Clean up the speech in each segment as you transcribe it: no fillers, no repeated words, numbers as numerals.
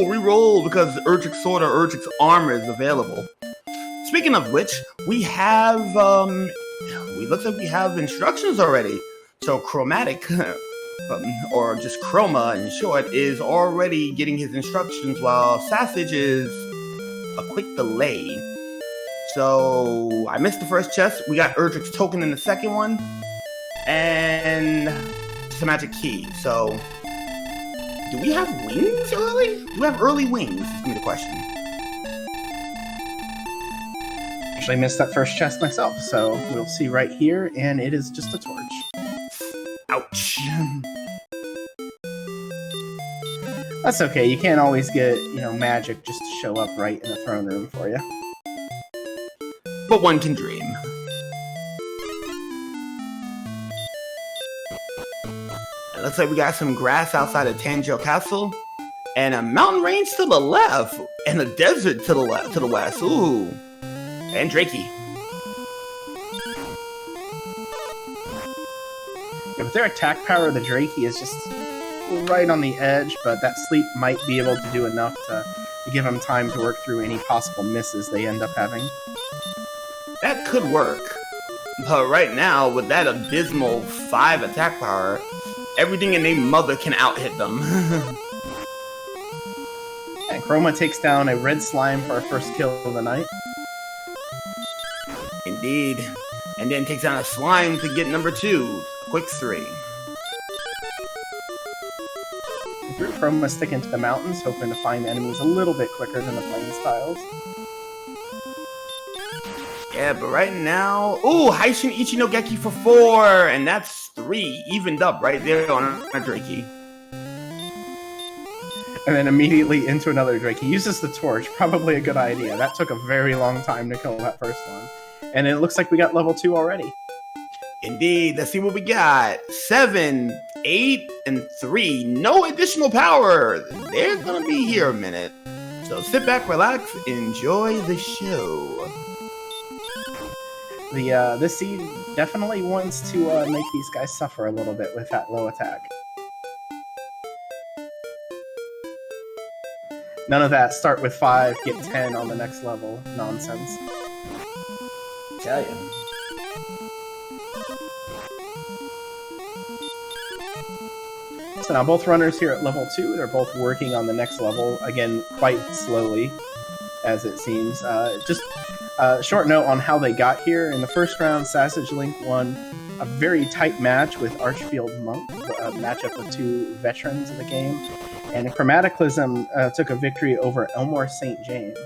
reroll because Urgix Sword or Urgix Armor is available. Speaking of which, we have looks like we have instructions already. So Chromatic, or just Chroma in short, is already getting his instructions while Sassage is a quick delay. So I missed the first chest. We got Urgix token in the second one, and just a magic key. So do we have wings early? Do we have early wings? Is gonna be the question. Actually missed that first chest myself, so we'll see right here, and it is just a torch. Ouch. That's okay, you can't always get, magic just to show up right in the throne room for you. But one can dream. It looks like we got some grass outside of Tangel Castle, and a mountain range to the left, and a desert to the west. Ooh. And Drakey. Yeah, with their attack power, the Drakey is just right on the edge, but that sleep might be able to do enough to give them time to work through any possible misses they end up having. That could work. But right now, with that abysmal 5 attack power, everything in their mother can out-hit them. And Chroma takes down a red slime for our first kill of the night. Indeed. And then takes down a slime to get number 2. Quick 3. Chroma sticking to the mountains, hoping to find enemies a little bit quicker than the plains tiles. Yeah, but right now... Ooh, Haishin Ichi no Geki for 4! And that's 3, evened up right there on a Drakey. And then immediately into another Drakey. Uses the torch, probably a good idea. That took a very long time to kill that first one. And it looks like we got level 2 already. Indeed, let's see what we got. 7, 8, and 3. No additional power. They're gonna be here a minute. So sit back, relax, enjoy the show. This seed definitely wants to make these guys suffer a little bit with that low attack. None of that start with 5, get 10 on the next level nonsense. Tell you. So now both runners here at level 2, they're both working on the next level, again, quite slowly, as it seems. Just a short note on how they got here. In the first round, Sassagelink won a very tight match with Archfield Monk, a matchup with 2 veterans of the game. And Chromataclysm took a victory over Elmore St. James.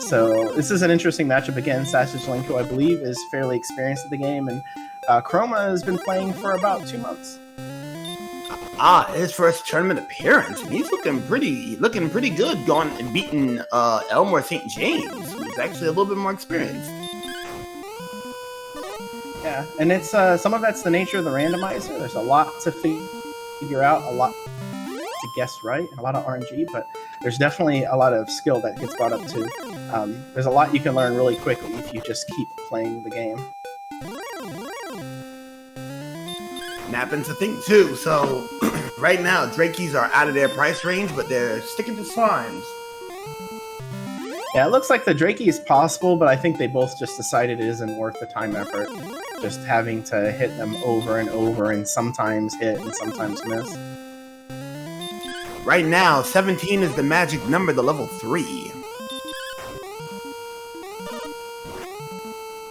So this is an interesting matchup again. Sassagelink, who I believe is fairly experienced at the game, and Chroma has been playing for about 2 months. His first tournament appearance, and he's looking pretty good, going and beating Elmore St. James, who's actually a little bit more experienced. Yeah, and it's some of that's the nature of the randomizer. There's a lot to figure out, a lot to guess right, and a lot of RNG, but there's definitely a lot of skill that gets brought up too. There's a lot you can learn really quickly if you just keep playing the game. And happens to think too, so right now Drakeys are out of their price range, but they're sticking to slimes. Yeah, it looks like the Drakey is possible, but I think they both just decided it isn't worth the time effort. Just having to hit them over and over, and sometimes hit and sometimes miss. Right now, 17 is the magic number to level 3.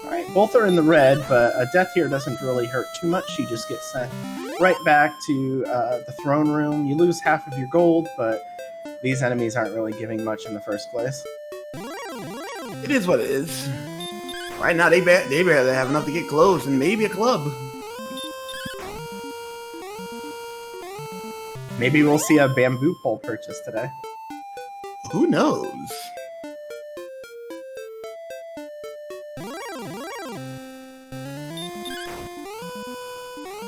Alright, both are in the red, but a death here doesn't really hurt too much. You just get sent right back to the throne room. You lose half of your gold, but these enemies aren't really giving much in the first place. It is what it is. Right now, they barely have enough to get clothes and maybe a club. Maybe we'll see a bamboo pole purchase today. Who knows?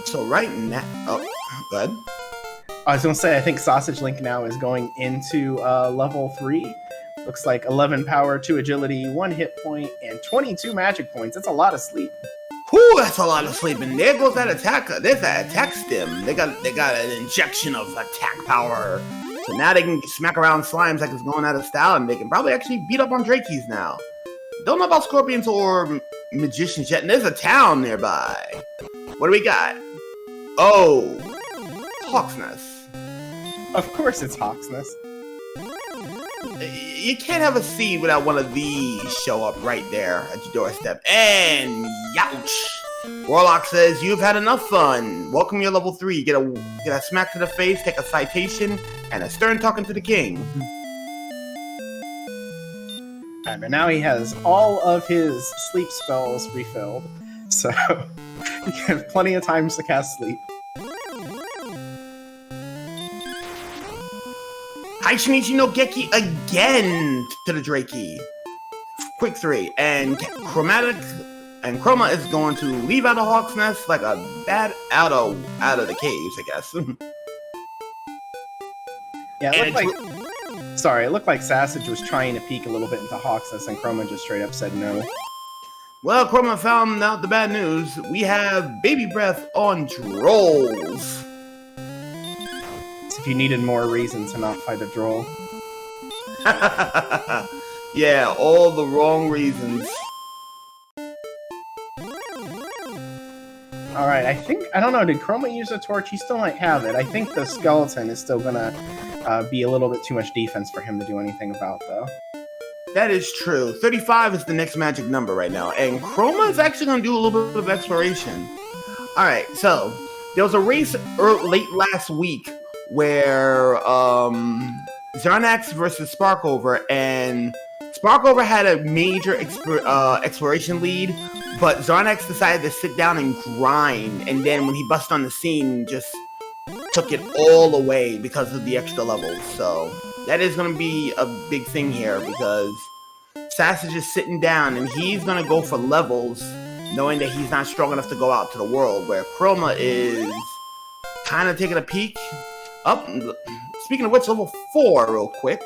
So right now... Oh, go ahead. I was going to say, I think Sassagelink now is going into level 3. Looks like 11 power, 2 agility, 1 hit point, and 22 magic points. That's a lot of sleep. Whew, that's a lot of sleep. And there goes that attack. There's that attack stem. They got an injection of attack power. So now they can smack around slimes like it's going out of style, and they can probably actually beat up on Drakeys now. Don't know about scorpions or magicians yet, and there's a town nearby. What do we got? Oh, Hawksnest. Of course it's Hawksnest. You can't have a seed without one of these show up right there at your doorstep. And youch! Warlock says, you've had enough fun. Welcome your level 3. Get a smack to the face, take a citation, and a stern talking to the king. Alright, but now he has all of his sleep spells refilled. So, he has plenty of times to cast sleep. Hi Shinichi no Geki again to the Drakey. Quick 3. And Chroma is going to leave out of Hawk's Nest like a bat out of the caves, I guess. Yeah, it looked like Sassage was trying to peek a little bit into Hawk's Nest, and Chroma just straight up said no. Well, Chroma found out the bad news. We have baby breath on Drolls. If you needed more reason to not fight a Droll. Yeah, all the wrong reasons. Alright, I don't know, did Chroma use a torch? He still might have it. I think the skeleton is still gonna be a little bit too much defense for him to do anything about, though. That is true. 35 is the next magic number right now, and Chroma is actually gonna do a little bit of exploration. Alright, so, there was a race late last week where Zarnax versus Sparkover, and Sparkover had a major exploration lead, but Zarnax decided to sit down and grind, and then when he busted on the scene, just took it all away because of the extra levels. So that is going to be a big thing here, because Sassage is sitting down, and he's going to go for levels, knowing that he's not strong enough to go out to the world, where Chroma is kind of taking a peek. Up. Speaking of which, level 4 real quick.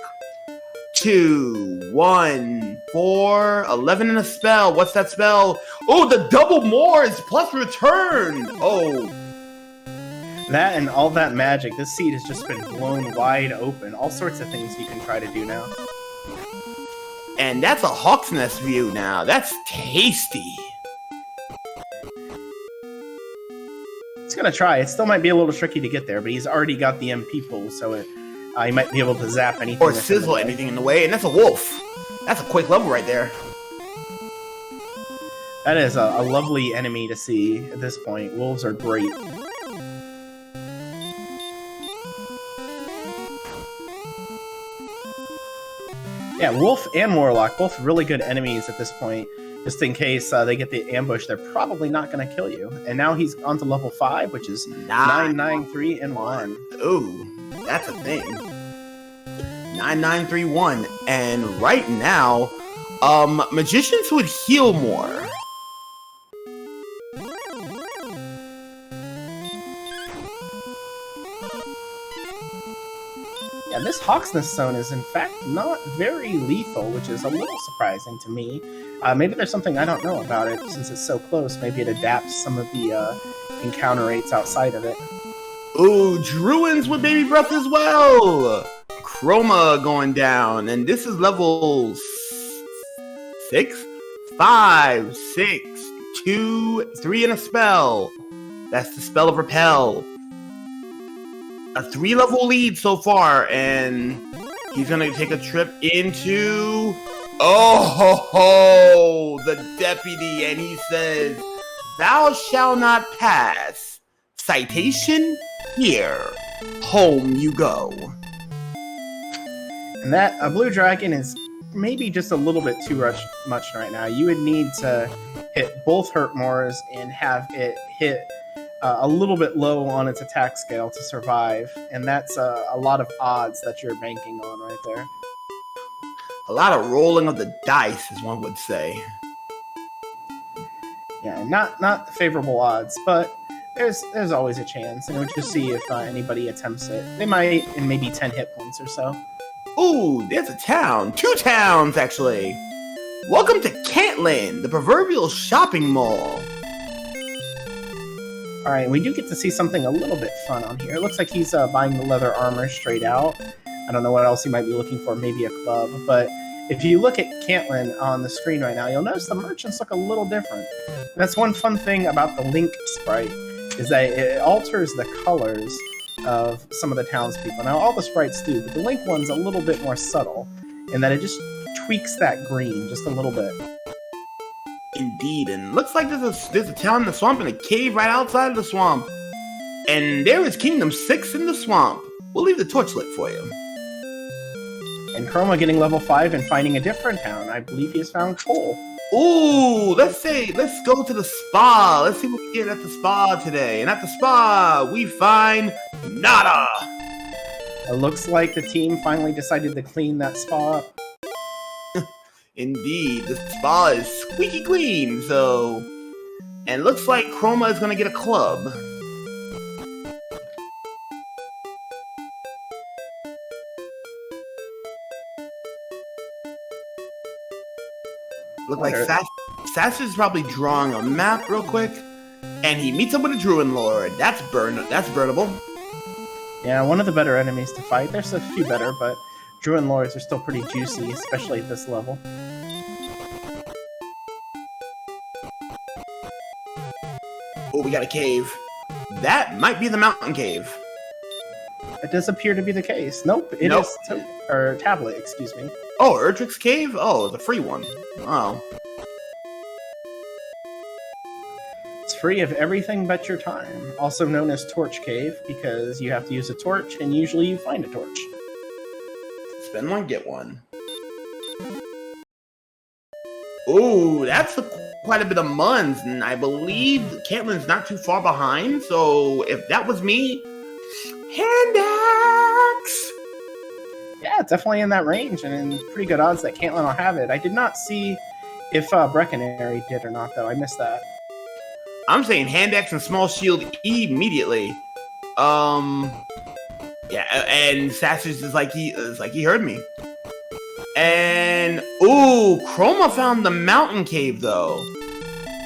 2, 1, 4, 11 in a spell. What's that spell? Oh, the double Moors plus return. Oh. That and all that magic, this seed has just been blown wide open. All sorts of things you can try to do now. And that's a Hawk's Nest view now. That's tasty. He's gonna try. It still might be a little tricky to get there, but he's already got the MP pull, so he might be able to zap anything. Or sizzle anything in the way, and that's a wolf. That's a quick level right there. That is a lovely enemy to see at this point. Wolves are great. Yeah, Wolf and Warlock, both really good enemies at this point. Just in case they get the ambush, they're probably not going to kill you. And now he's on to level 5, which is 9, 9, 3, and 1. Ooh, that's a thing. 9, 9, 3, 1. And right now, magicians would heal more. Yeah, this Hawk's Nest zone is in fact not very lethal, which is a little surprising to me. Maybe there's something I don't know about it, since it's so close. Maybe it adapts some of the encounter rates outside of it. Ooh, Druins with baby breath as well! Chroma going down, and this is level 6? 5, 6, 2, 3 in a spell. That's the spell of Repel. A 3-level lead so far, and he's gonna take a trip into the deputy, and he says, "Thou shalt not pass. Citation here. Home you go." And that a blue dragon is maybe just a little bit too much right now. You would need to hit both hurt Moors and have it hit a little bit low on its attack scale to survive, and that's a lot of odds that you're banking on right there. A lot of rolling of the dice, as one would say. Yeah, not favorable odds, but there's always a chance, and we'll just see if anybody attempts it. They might, in maybe 10 hit points or so. Ooh, there's a town. 2 towns, actually. Welcome to Cantland, the proverbial shopping mall. Alright, we do get to see something a little bit fun on here. It looks like he's buying the leather armor straight out. I don't know what else he might be looking for, maybe a club. But if you look at Cantlin on the screen right now, you'll notice the merchants look a little different. And that's one fun thing about the Link sprite, is that it alters the colors of some of the townspeople. Now, all the sprites do, but the Link one's a little bit more subtle, in that it just tweaks that green just a little bit. Indeed, and looks like there's a town in the swamp and a cave right outside of the swamp. And there is Kingdom 6 in the swamp. We'll leave the torch lit for you. And Chroma getting level 5 and finding a different town. I believe he has found coal. Ooh, let's go to the spa. Let's see what we get at the spa today. And at the spa, we find nada. It looks like the team finally decided to clean that spa up. Indeed, the spa is squeaky clean, so... And looks like Chroma is gonna get a club. Look like Sass is probably drawing a map real quick, and he meets up with a Druid Lord. That's burnable. Yeah, one of the better enemies to fight. There's a few better, but Druid Lords are still pretty juicy, especially at this level. Oh, we got a cave. That might be the mountain cave. It does appear to be the case. Nope, it is tablet, excuse me. Oh, Erdrick's Cave? Oh, it's a free one. Oh. It's free of everything but your time. Also known as Torch Cave, because you have to use a torch, and usually you find a torch. Spend one, get one. Ooh, that's quite a bit of muns, and I believe Cantlin's not too far behind, so if that was me, hand axe! Yeah, definitely in that range, and in pretty good odds that Cantlin will have it. I did not see if Breckenary did or not, though. I missed that. I'm saying hand axe and small shield immediately. Yeah, and Sassage is like he heard me. And ooh, Chroma found the mountain cave though.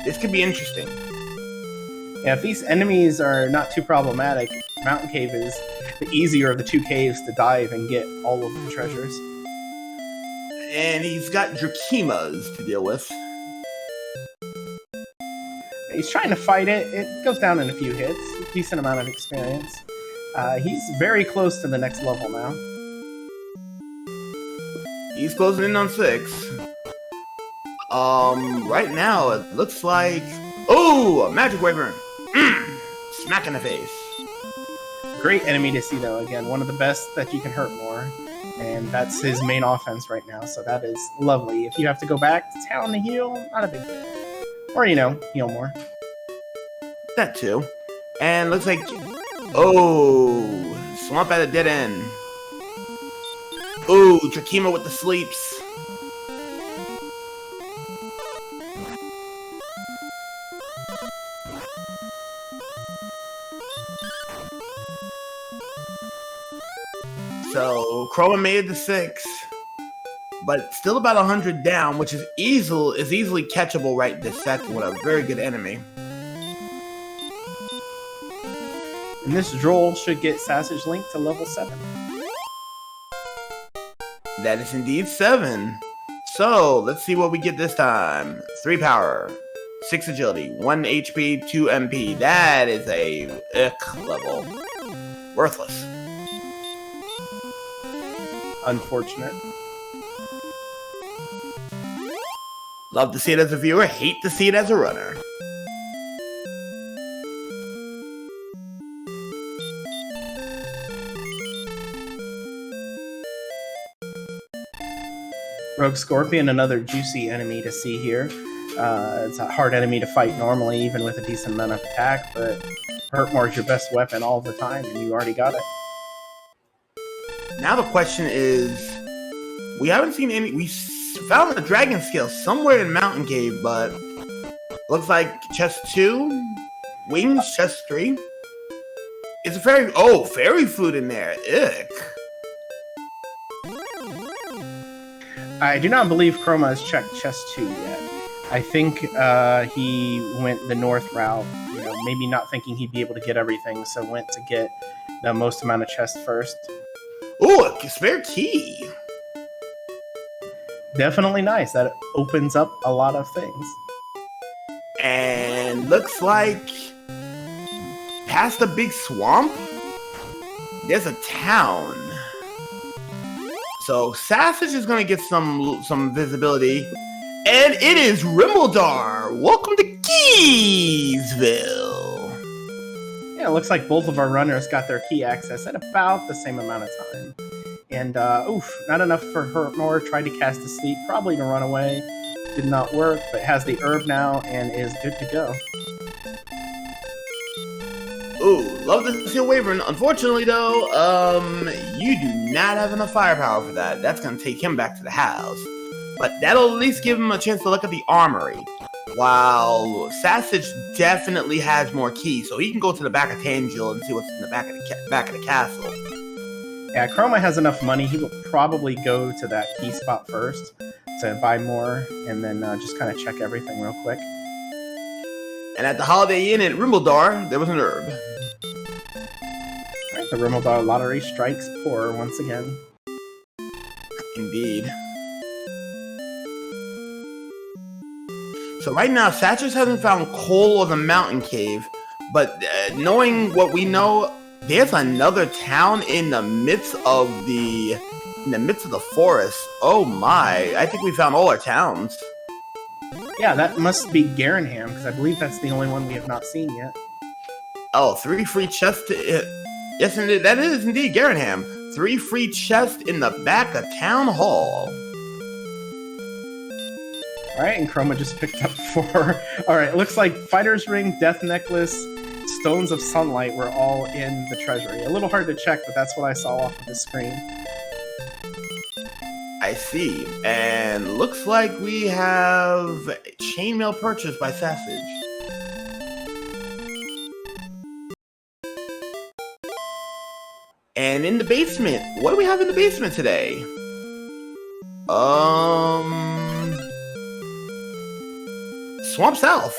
This could be interesting. Yeah, if these enemies are not too problematic, Mountain Cave is the easier of the two caves to dive and get all of the treasures. And he's got Drakimas to deal with. He's trying to fight it. It goes down in a few hits. A decent amount of experience. He's very close to the next level now. He's closing in on 6. Right now it looks like... Oh, a magic wyvern! Smack in the face. Great enemy to see though, again, one of the best that you can hurt more. And that's his main offense right now, so that is lovely. If you have to go back to town to heal, not a big deal. Or, heal more. That too. And looks like... Oh, swamp at a dead end. Ooh, Drakima with the sleeps. So, Chroma made the 6. But still about 100 down, which is easily catchable right this second with a very good enemy. And this Droll should get Sassagelink to level 7. That is indeed 7. So, let's see what we get this time. 3 power, 6 agility, 1 HP, 2 MP. That is a level. Worthless. Unfortunate. Love to see it as a viewer, hate to see it as a runner. Rogue Scorpion, another juicy enemy to see here. It's a hard enemy to fight normally, even with a decent amount of attack, but Hurt More is your best weapon all the time, and you already got it. Now the question is, we haven't seen any... We found the dragon scale somewhere in Mountain Cave, but looks like chest 2, wings, chest 3. It's a fairy... Oh, fairy food in there. Ick. I do not believe Chroma has checked chest 2 yet. I think he went the north route, maybe not thinking he'd be able to get everything, so went to get the most amount of chests first. Ooh, a spare key. Definitely nice. That opens up a lot of things. And looks like past the big swamp, there's a town. So Sassage is gonna get some visibility. And it is Rimbledar. Welcome to Keysville. Yeah, it looks like both of our runners got their key access at about the same amount of time. And, not enough for Hurtmore. Tried to cast Asleep, probably to run away. Did not work, but has the herb now and is good to go. Ooh, love to see a Wyvern. Unfortunately, though, you do not have enough firepower for that. That's going to take him back to the house. But that'll at least give him a chance to look at the armory. While Sassage definitely has more keys, so he can go to the back of Tangiel and see what's in the back of the castle. Yeah, Chroma has enough money. He will probably go to that key spot first to buy more, and then just kind of check everything real quick. And at the Holiday Inn at Rimbledar, there was an herb. All right, the Rimbledar lottery strikes poor once again. Indeed. So right now, Satchers hasn't found coal or the mountain cave, but knowing what we know, there's another town in the midst of the forest. Oh my! I think we found all our towns. Yeah, that must be Garenham, because I believe that's the only one we have not seen yet. Oh, 3 free chests. Yes, indeed, that is indeed Garenham. 3 free chests in the back of Town Hall. Alright, and Chroma just picked up 4. Alright, it looks like Fighter's Ring, Death Necklace, Stones of Sunlight were all in the treasury. A little hard to check, but that's what I saw off of the screen. I see. And looks like we have chainmail purchased by Sassage. And in the basement, what do we have in the basement today? Swamp South.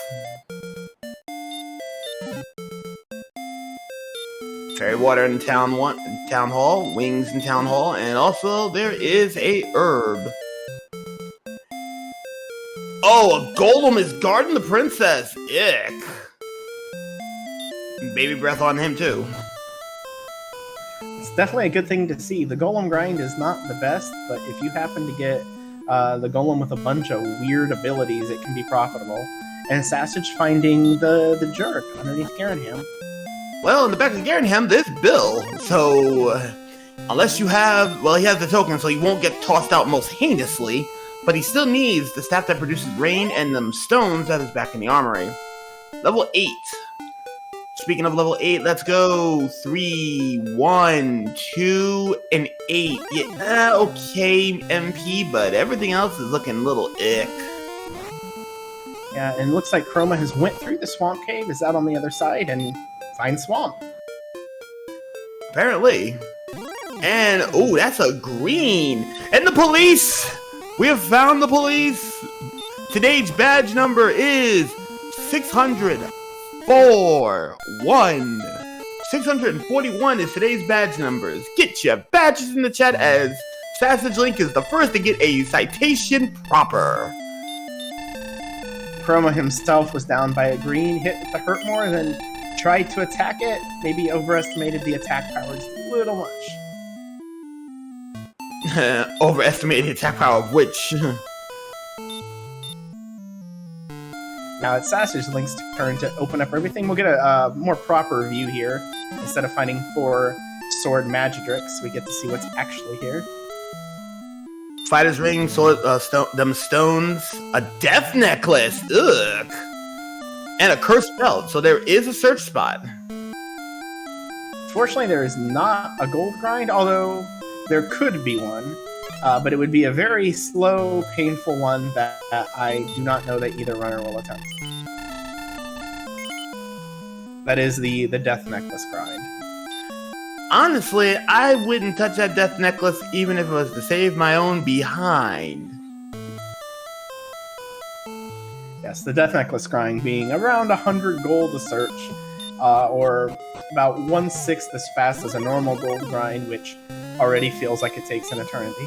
Fairy water in Town Hall, wings in Town Hall, and also there is a herb. Oh, a golem is guarding the princess. Ick. Baby breath on him too. It's definitely a good thing to see. The golem grind is not the best, but if you happen to get the golem with a bunch of weird abilities, it can be profitable. And Sassage finding the jerk underneath Garenham. Well, in the back of Garenham, there's Bill. So, unless you have... Well, he has the token, so he won't get tossed out most heinously. But he still needs the staff that produces rain and them stones that is back in the armory. Level 8. Speaking of level 8, let's go. 3, 1, 2, and 8. Yeah, okay, MP, but everything else is looking a little ick. Yeah, and it looks like Chroma has went through the swamp cave, is out on the other side, and finds swamp. Apparently. And, oh, that's a green. And the police! We have found the police! Today's badge number is 641. 641 is today's badge numbers. Get your badges in the chat as Sassagelink is the first to get a citation proper. Chroma himself was down by a green, hit with the Hurtmore, then tried to attack it. Maybe overestimated the attack power just a little much. Overestimated attack power of which? Now it's Sassagelink's turn to open up everything. We'll get a more proper view here. Instead of finding 4 sword Magidrix, we get to see what's actually here. Fighter's ring, sword, them stones, a death necklace, ugh, and a cursed belt. So there is a search spot. Fortunately, there is not a gold grind, although there could be one. But it would be a very slow, painful one that I do not know that either runner will attempt. That is the death necklace grind. Honestly, I wouldn't touch that death necklace even if it was to save my own behind. Yes, the death necklace grind being around 100 gold to search, or about 1/6 as fast as a normal gold grind, which already feels like it takes an eternity.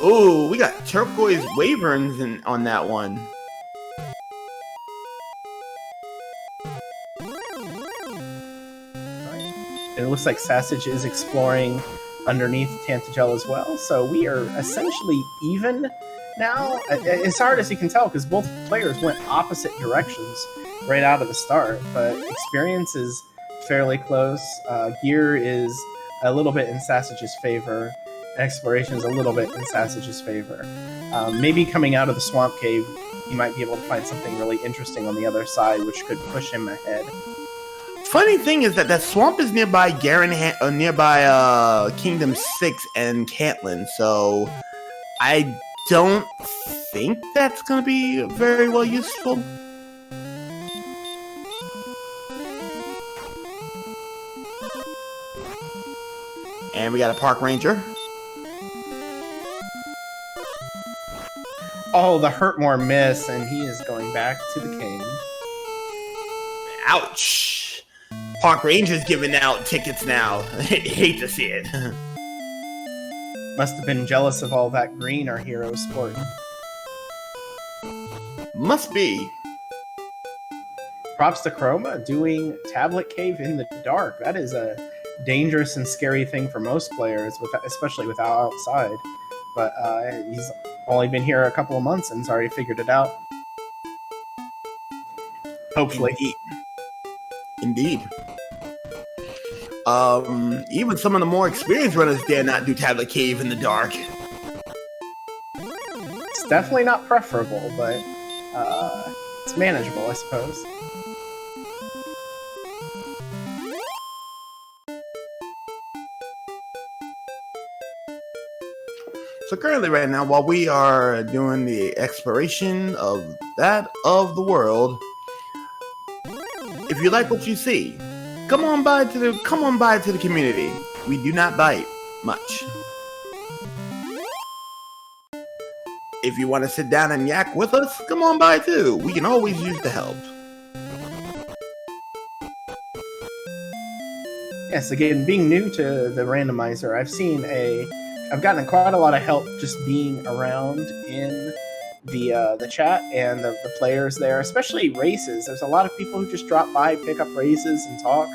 Ooh, we got turquoise wyverns on that one. It looks like Sassage is exploring underneath Tantagel as well, so we are essentially even now. As hard as you can tell, because both players went opposite directions right out of the start, but experience is fairly close. Gear is a little bit in Sassage's favor. Exploration is a little bit in Sassage's favor. Maybe coming out of the swamp cave, you might be able to find something really interesting on the other side, which could push him ahead. Funny thing is that swamp is nearby nearby Kingdom 6 and Cantlin, so I don't think that's going to be very well useful. And we got a park ranger. Oh, the Hurtmore miss, and he is going back to the cave. Ouch! Park ranger's giving out tickets now. Hate to see it. Must have been jealous of all that green our hero's sporting. Must be. Props to Chroma doing Tablet Cave in the dark. That is a dangerous and scary thing for most players, especially without outside. But he's only been here a couple of months and he's already figured it out. Hopefully. Indeed. Even some of the more experienced runners dare not do Tablet Cave in the dark. It's definitely not preferable, but it's manageable, I suppose. So currently right now, while we are doing the exploration of the world, if you like what you see, come on by to the community. We do not bite much. If you want to sit down and yak with us, come on by too. We can always use the help. Yes, again, being new to the randomizer, I've gotten quite a lot of help just being around in the chat and the players there, especially races. There's a lot of people who just drop by, pick up races, and talk.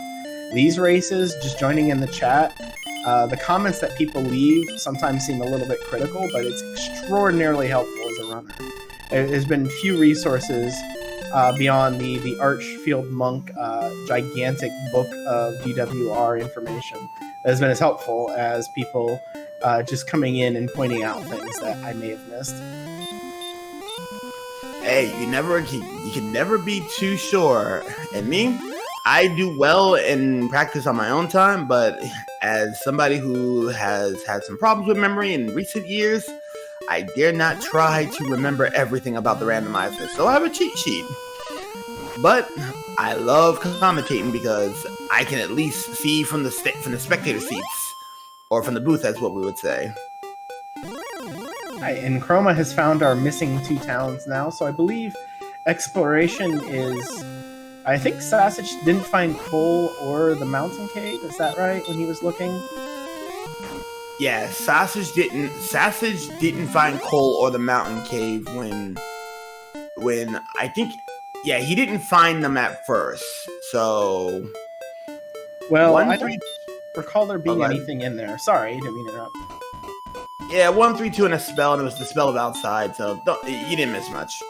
These races, just joining in the chat. The comments that people leave sometimes seem a little bit critical, but it's extraordinarily helpful as a runner. There's been few resources beyond the Archfield Monk gigantic book of DWR information that has been as helpful as people just coming in and pointing out things that I may have missed. Hey, you can never be too sure. And me, I do well in practice on my own time, but as somebody who has had some problems with memory in recent years, I dare not try to remember everything about the randomizer. So I have a cheat sheet. But I love commentating because I can at least see from the spectator seats, or from the booth, that's what we would say. And Chroma has found our missing 2 towns now, so I believe exploration is... I think Sassage didn't find coal or the mountain cave, is that right, when he was looking? Yeah, Sassage didn't find coal or the mountain cave when I think... Yeah, he didn't find them at first, so... Well, I don't recall there being anything in there. Sorry, didn't mean to interrupt. Yeah, 1, 3, 2, and a spell, and it was the spell of outside, so you didn't miss much.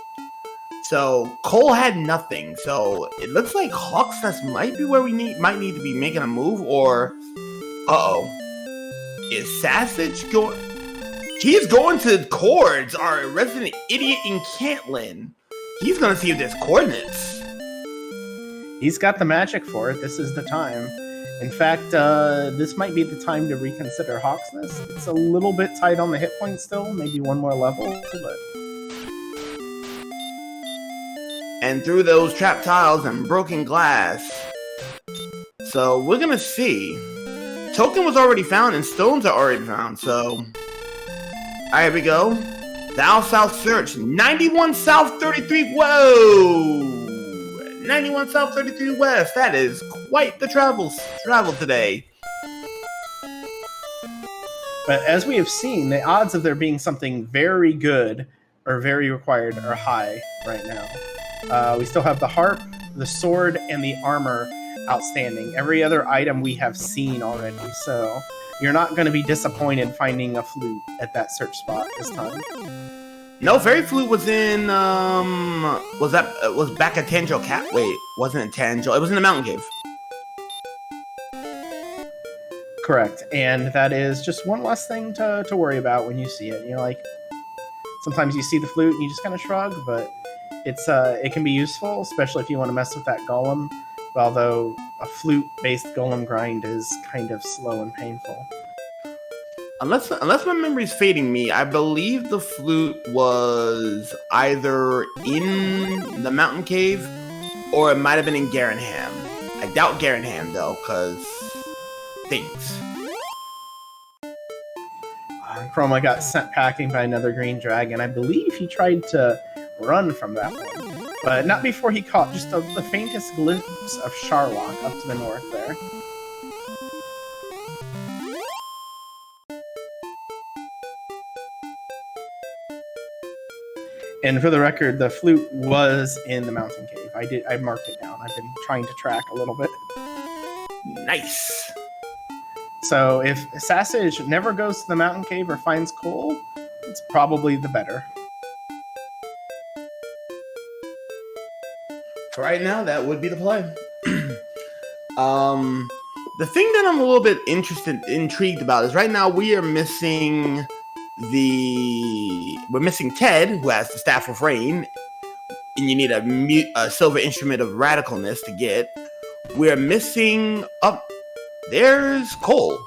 So Cole had nothing, so it looks like Hawk's Nest might be where we might need to be making a move, or is Sassage going? He's going to Cords, our resident idiot in Cantlin. He's gonna see if there's coordinates. He's got the magic for it. This is the time. In fact, this might be the time to reconsider Hawk's Nest. It's a little bit tight on the hit point still, maybe one more level, but... And through those trap tiles and broken glass. So we're gonna see. Token was already found and stones are already found, so... Alright, here we go. Thou South Search, 91 South 33, whoa! 91 South 33 West, that is quite the travel today. But as we have seen, the odds of there being something very good or very required are high right now. We still have the harp, the sword, and the armor outstanding. Every other item we have seen already, so you're not going to be disappointed finding a flute at that search spot this time. No, Fairy Flute was in, was back at Tanjil Cat? Wait, wasn't it Tanjil? It was in the Mountain Cave. Correct, and that is just one less thing to worry about when you see it. You know, like, sometimes you see the flute and you just kind of shrug, but it can be useful, especially if you want to mess with that golem, although a flute-based golem grind is kind of slow and painful. Unless my memory's fading me, I believe the flute was either in the Mountain Cave or it might have been in Garanham. I doubt Garanham though, because things. Chroma got sent packing by another green dragon. I believe he tried to run from that one, but not before he caught just the faintest glimpse of Charlock up to the north there. And for the record, the flute was in the Mountain Cave. I marked it down. I've been trying to track a little bit. Nice. So if Sassage never goes to the Mountain Cave or finds coal, it's probably the better. For right now, that would be the play. The thing that I'm a little bit intrigued about is right now we are missing Ted, who has the Staff of Rain, and you need a silver instrument of radicalness to get. We're missing there's Cole.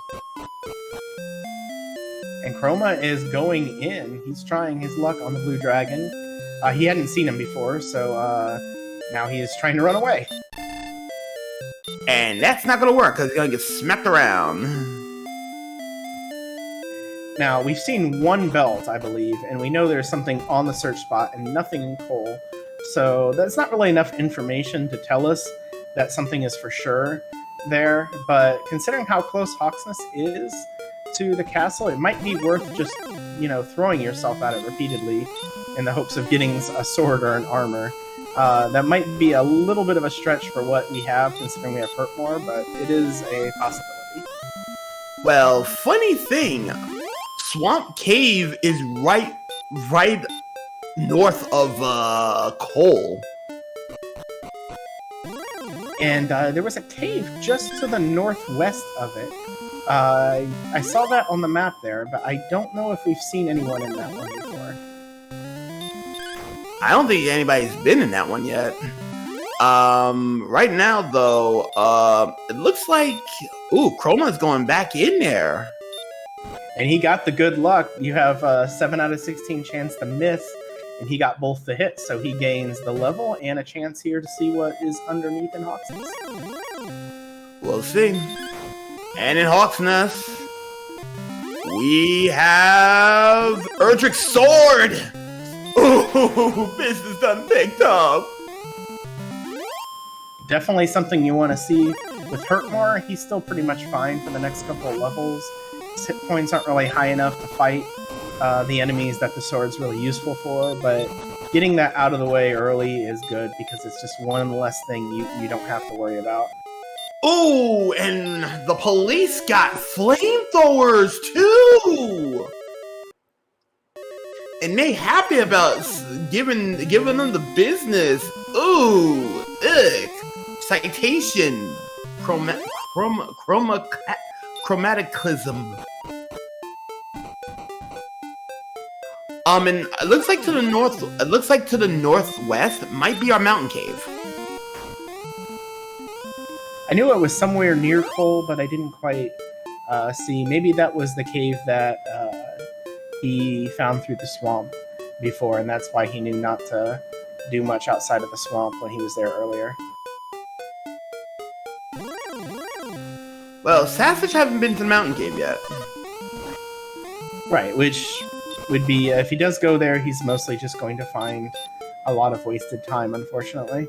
And Chroma is going in. He's trying his luck on the blue dragon. He hadn't seen him before, so now he is trying to run away. And that's not going to work because he's going to get smacked around. Now, we've seen one belt, I believe, and we know there's something on the search spot and nothing in coal. So that's not really enough information to tell us that something is for sure there. But considering how close Hawksness is to the castle, it might be worth just, throwing yourself at it repeatedly in the hopes of getting a sword or an armor. That might be a little bit of a stretch for what we have, considering we have Hurtmore, but it is a possibility. Well, funny thing, Swamp Cave is right north of Cole. And there was a cave just to the northwest of it. I saw that on the map there, but I don't know if we've seen anyone in that one before. I don't think anybody's been in that one yet. Right now, though, it looks like... Ooh, Chroma's going back in there. And he got the good luck. You have a 7 out of 16 chance to miss, and he got both the hits, so he gains the level and a chance here to see what is underneath in Hawksness. We'll see. And in Hawksness, we have Erdrick's sword! Ooh, business done picked up! Definitely something you want to see. With Hurtmore, he's still pretty much fine for the next couple of levels. His hit points aren't really high enough to fight the enemies that the sword's really useful for, but getting that out of the way early is good because it's just one less thing you don't have to worry about. Ooh, and the police got flamethrowers too! And they happy about giving them the business. Ooh, ugh. Citation. Chromataclysm. And it looks like to the north. It looks like to the northwest might be our mountain cave. I knew it was somewhere near Cole, but I didn't quite see. Maybe that was the cave that he found through the swamp before, and that's why he knew not to do much outside of the swamp when he was there earlier. Well, Sassage haven't been to the mountain cave yet. Right, which would be, if he does go there, he's mostly just going to find a lot of wasted time, unfortunately.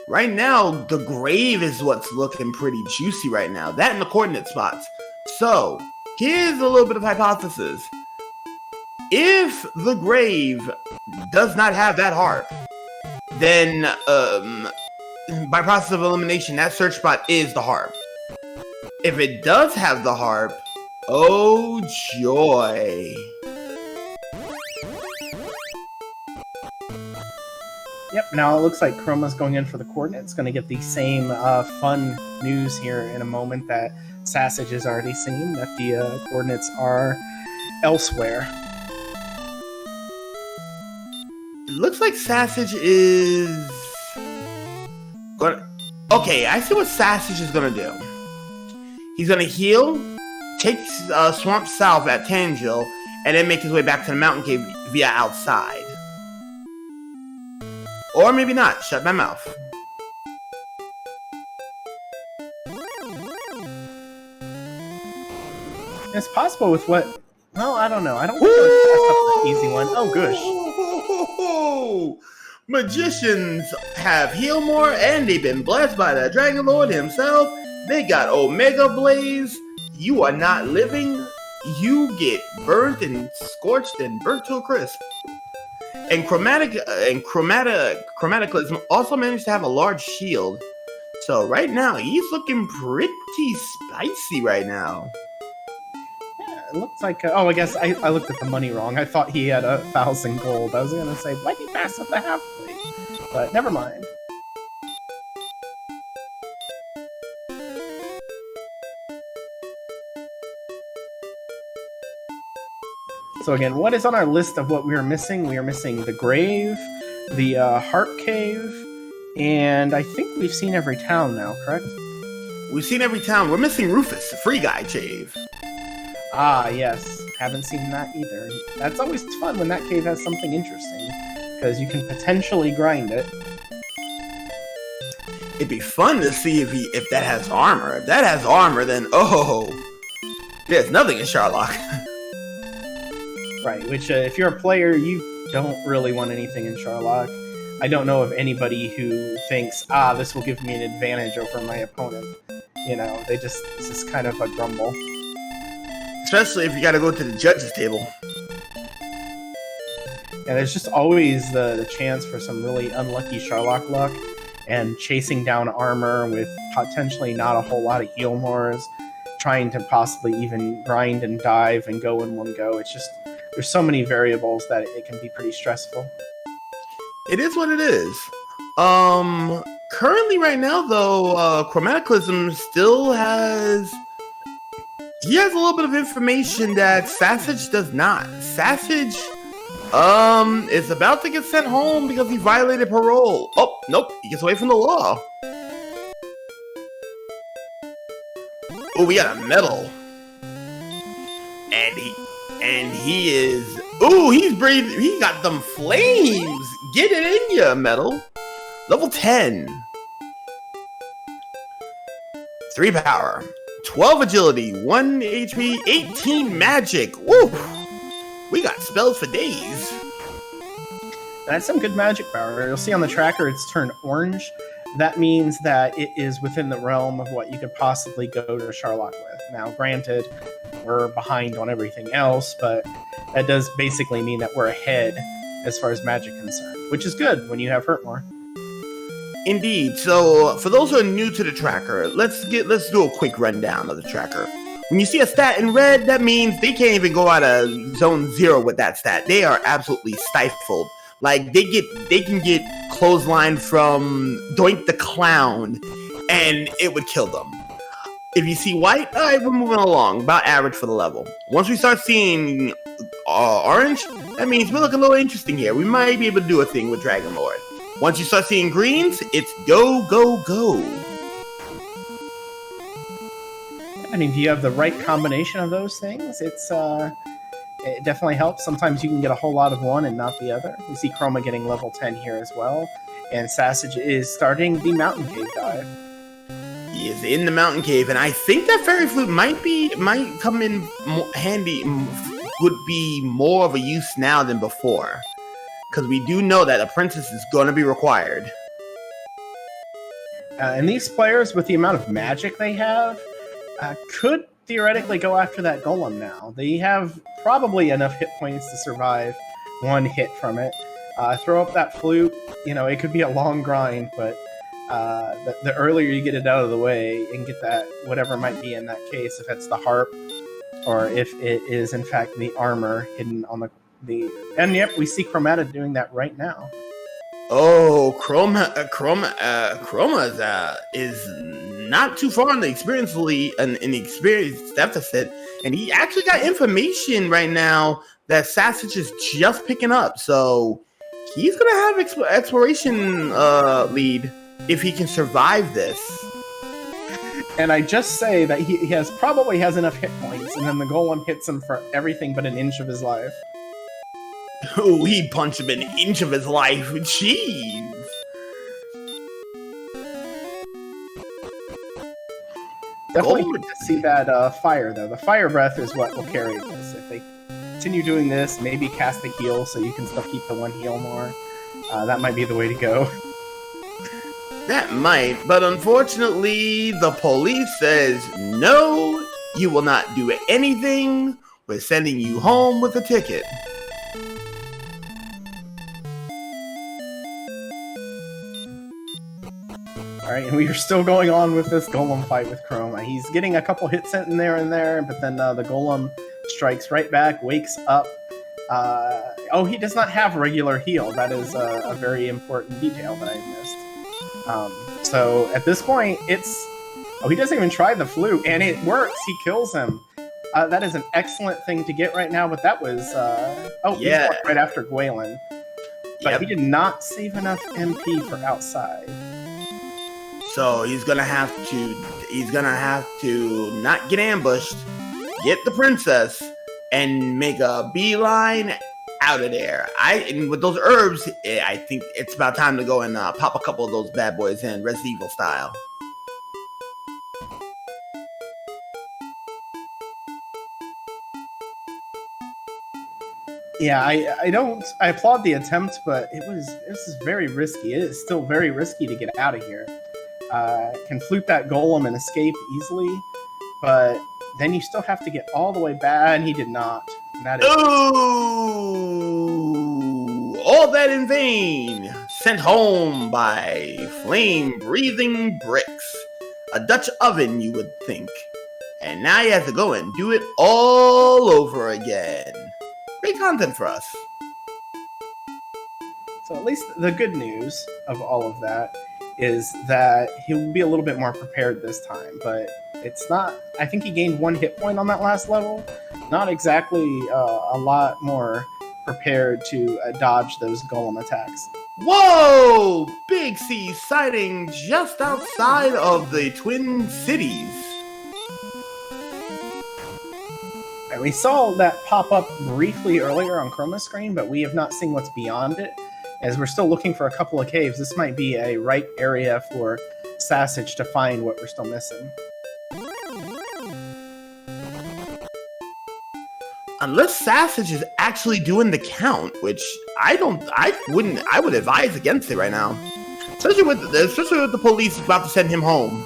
Right now, the grave is what's looking pretty juicy right now. That and the coordinate spots. So, here's a little bit of hypothesis. If the grave does not have that harp, then by process of elimination, that search spot is the harp. If it does have the harp, oh joy. Yep, now it looks like Chroma's going in for the coordinates. Going to get the same fun news here in a moment that Sassage has already seen, that the coordinates are elsewhere. It looks like Sassage is gonna... Okay, I see what Sassage is gonna do. He's gonna heal, take Swamp South at Tangil, and then make his way back to the mountain cave via outside. Or maybe not. Shut my mouth. It's possible with what... Well, I don't know. I don't think I would pass up the easy one. Oh, gosh. Magicians have healed more, and they've been blessed by the Dragon Lord himself. They got Omega Blaze. You are not living. You get burnt and scorched and burnt to a crisp. And chromataclysm also managed to have a large shield. So right now, he's looking pretty spicy right now. Yeah, it looks like... oh, I guess I looked at the money wrong. I thought he had 1,000 gold. I was going to say, why'd he pass up the halfway? But never mind. So again, what is on our list of what we are missing? We are missing the grave, the Harp Cave, and I think we've seen every town now, correct? We've seen every town. We're missing Rufus, the free guy cave. Ah, yes. Haven't seen that either. That's always fun when that cave has something interesting, because you can potentially grind it. It'd be fun to see if that has armor. If that has armor, then there's nothing in Sharlock. Right, which if you're a player, you don't really want anything in Sharlock. I don't know of anybody who thinks, this will give me an advantage over my opponent. You know, it's just kind of a grumble. Especially if you gotta go to the judges table. And there's just always the chance for some really unlucky Sharlock luck, and chasing down armor with potentially not a whole lot of heal mores, trying to possibly even grind and dive and go in one go. It's just... there's so many variables that it can be pretty stressful. It is what it is. Currently right now though, Chromataclysm still has... he has a little bit of information that Sassage does not. Sassage, is about to get sent home because he violated parole. Oh, nope, he gets away from the law. Oh, we got a medal. And he is... ooh, he's breathing. He got them flames. Get it in ya, metal. Level 10. 3 power. 12 agility. 1 HP. 18 magic. Woo! We got spells for days. That's some good magic power. You'll see on the tracker it's turned orange. That means that it is within the realm of what you could possibly go to Sharlock with. Now, granted, we're behind on everything else, but that does basically mean that we're ahead as far as magic concerned, which is good when you have hurt more. Indeed. So, for those who are new to the tracker, let's do a quick rundown of the tracker. When you see a stat in red, that means they can't even go out of zone 0 with that stat. They are absolutely stifled. Like, they can get clotheslined from Doink the Clown, and it would kill them. If you see white, all right, we're moving along, about average for the level. Once we start seeing orange, that means we're looking a little interesting here. We might be able to do a thing with Dragon Lord. Once you start seeing greens, it's go, go, go. I mean, if you have the right combination of those things, it definitely helps. Sometimes you can get a whole lot of one and not the other. We see Chroma getting level 10 here as well. And Sassage is starting the Mountain Cave dive. He is in the Mountain Cave, and I think that Fairy Flute might come in handy, would be more of a use now than before. Because we do know that a princess is going to be required. And these players, with the amount of magic they have, could theoretically go after that golem now. They have probably enough hit points to survive one hit from it. Throw up that flute. You know, it could be a long grind, but the earlier you get it out of the way and get that whatever might be in that case, if it's the harp or if it is in fact the armor hidden on the and yep, we see Chromata doing that right now. Oh, Chroma is not too far in the experience deficit, and he actually got information right now that Sassage is just picking up, so he's gonna have exploration lead if he can survive this. And I just say that he probably has enough hit points, and then the golem hits him for everything but an inch of his life. Oh, he punched him an inch of his life. Jeez. Definitely good to see that fire, though. The fire breath is what will carry this. If they continue doing this, maybe cast the heal so you can still keep the one heal more. That might be the way to go. That might, but unfortunately, the police says, no, you will not do anything. We're sending you home with a ticket. Alright, and we are still going on with this golem fight with Chroma. He's getting a couple hits in there and there, but then the golem strikes right back, wakes up. Oh, he does not have regular heal. That is a very important detail that I missed. So at this point, it's... Oh, he doesn't even try the flute, and it works. He kills him. That is an excellent thing to get right now, but that was... Oh, yeah. He's right after Gwalen. But he did not save enough MP for outside. So he's gonna have to not get ambushed, get the princess, and make a beeline out of there. And with those herbs, I think it's about time to go and pop a couple of those bad boys in, Resident Evil style. Yeah, I applaud the attempt, but this is very risky. It is still very risky to get out of here. Can flute that golem and escape easily, but then you still have to get all the way back, and he did not. And that is all that in vain. Sent home by flame-breathing bricks. A Dutch oven, you would think. And now you have to go and do it all over again. Great content for us. So at least the good news of all of that is that he'll be a little bit more prepared this time, but it's not... I think he gained 1 hit point on that last level. Not exactly a lot more prepared to dodge those golem attacks. Whoa! Big C sighting just outside of the Twin Cities. And we saw that pop up briefly earlier on Chroma's screen, but we have not seen what's beyond it. As we're still looking for a couple of caves, this might be a right area for Sassage to find what we're still missing. Unless Sassage is actually doing the count, which I would advise against it right now. Especially with the police about to send him home.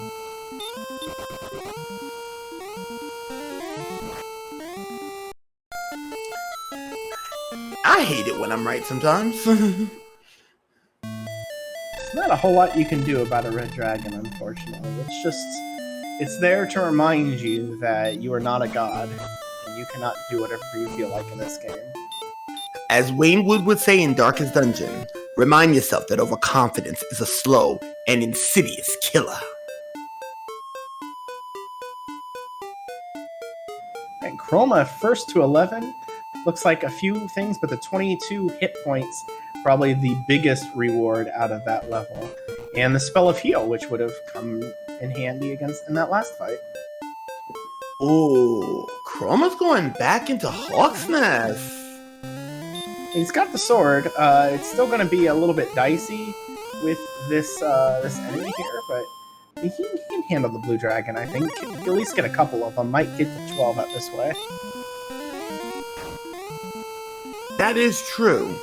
I hate it when I'm right sometimes. There's not a whole lot you can do about a red dragon, unfortunately. It's there to remind you that you are not a god, and you cannot do whatever you feel like in this game. As Wayne Wood would say in Darkest Dungeon, remind yourself that overconfidence is a slow and insidious killer. And Chroma, first to 11, looks like a few things, but the 22 hit points, probably the biggest reward out of that level. And the Spell of Heal, which would have come in handy in that last fight. Ooh, Chroma's going back into Hawk's Nest. He's got the sword. It's still going to be a little bit dicey with this enemy here, but he can handle the blue dragon, I think. He'll at least get a couple of them. Might get to 12 out this way. That is true.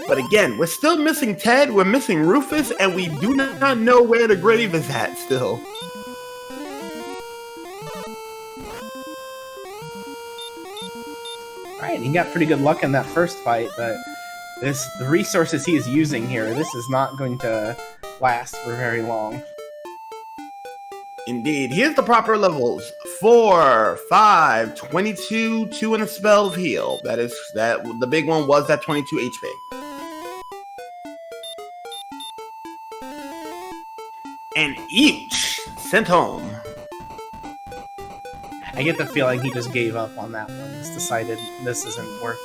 But again, we're still missing Ted, we're missing Rufus, and we do not know where the grave is at still. Right, he got pretty good luck in that first fight, but the resources he is using here, this is not going to last for very long. Indeed. Here's the proper levels. 4, 5, 22, 2 and a spell of heal. The big one was that 22 HP. And each sent home. I get the feeling he just gave up on that one. He's decided this isn't worth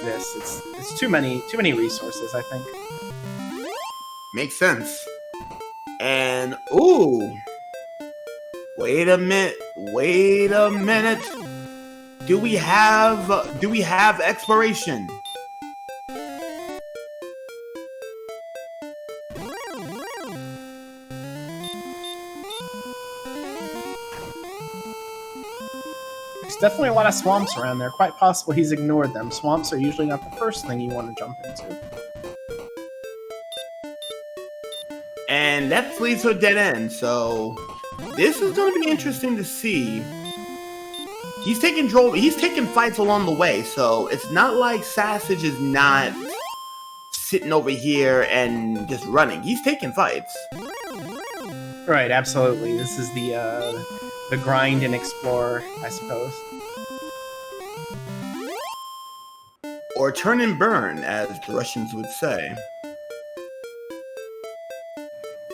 this. It's too many resources, I think. Makes sense. And ooh. Wait a minute. Do we have exploration? There's definitely a lot of swamps around there. Quite possible he's ignored them. Swamps are usually not the first thing you want to jump into. And that leads to a dead end, so this is going to be interesting to see. He's taking fights along the way, so it's not like Sassage is not sitting over here and just running. He's taking fights. Right, absolutely. This is the grind and explore, I suppose. Or turn and burn, as the Russians would say.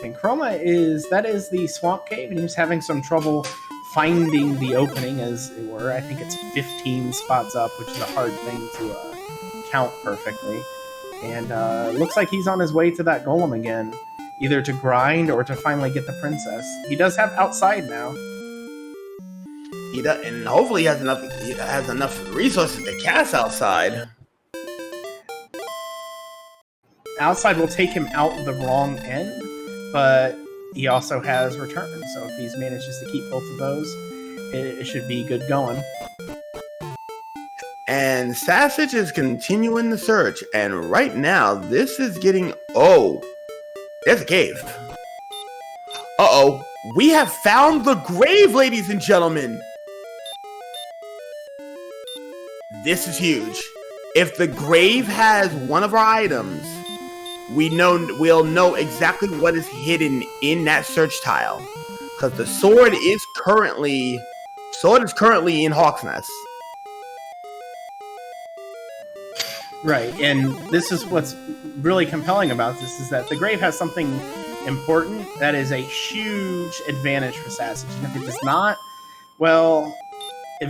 And Chroma is the swamp cave, and he's having some trouble finding the opening, as it were. I think it's 15 spots up, which is a hard thing to count perfectly. And looks like he's on his way to that golem again, either to grind or to finally get the princess. He does have outside now. He does, and hopefully he has enough resources to cast outside. Outside will take him out the wrong end, but he also has return, so if he manages to keep both of those, it should be good going. And Sassage is continuing the search, and right now, this is getting... Oh! There's a cave. Uh-oh! We have found the grave, ladies and gentlemen! This is huge. If the grave has one of our items, we'll know exactly what is hidden in that search tile. Because the sword is currently in Hawk's Nest. Right, and this is what's really compelling about this, is that the grave has something important that is a huge advantage for Sassage. And if it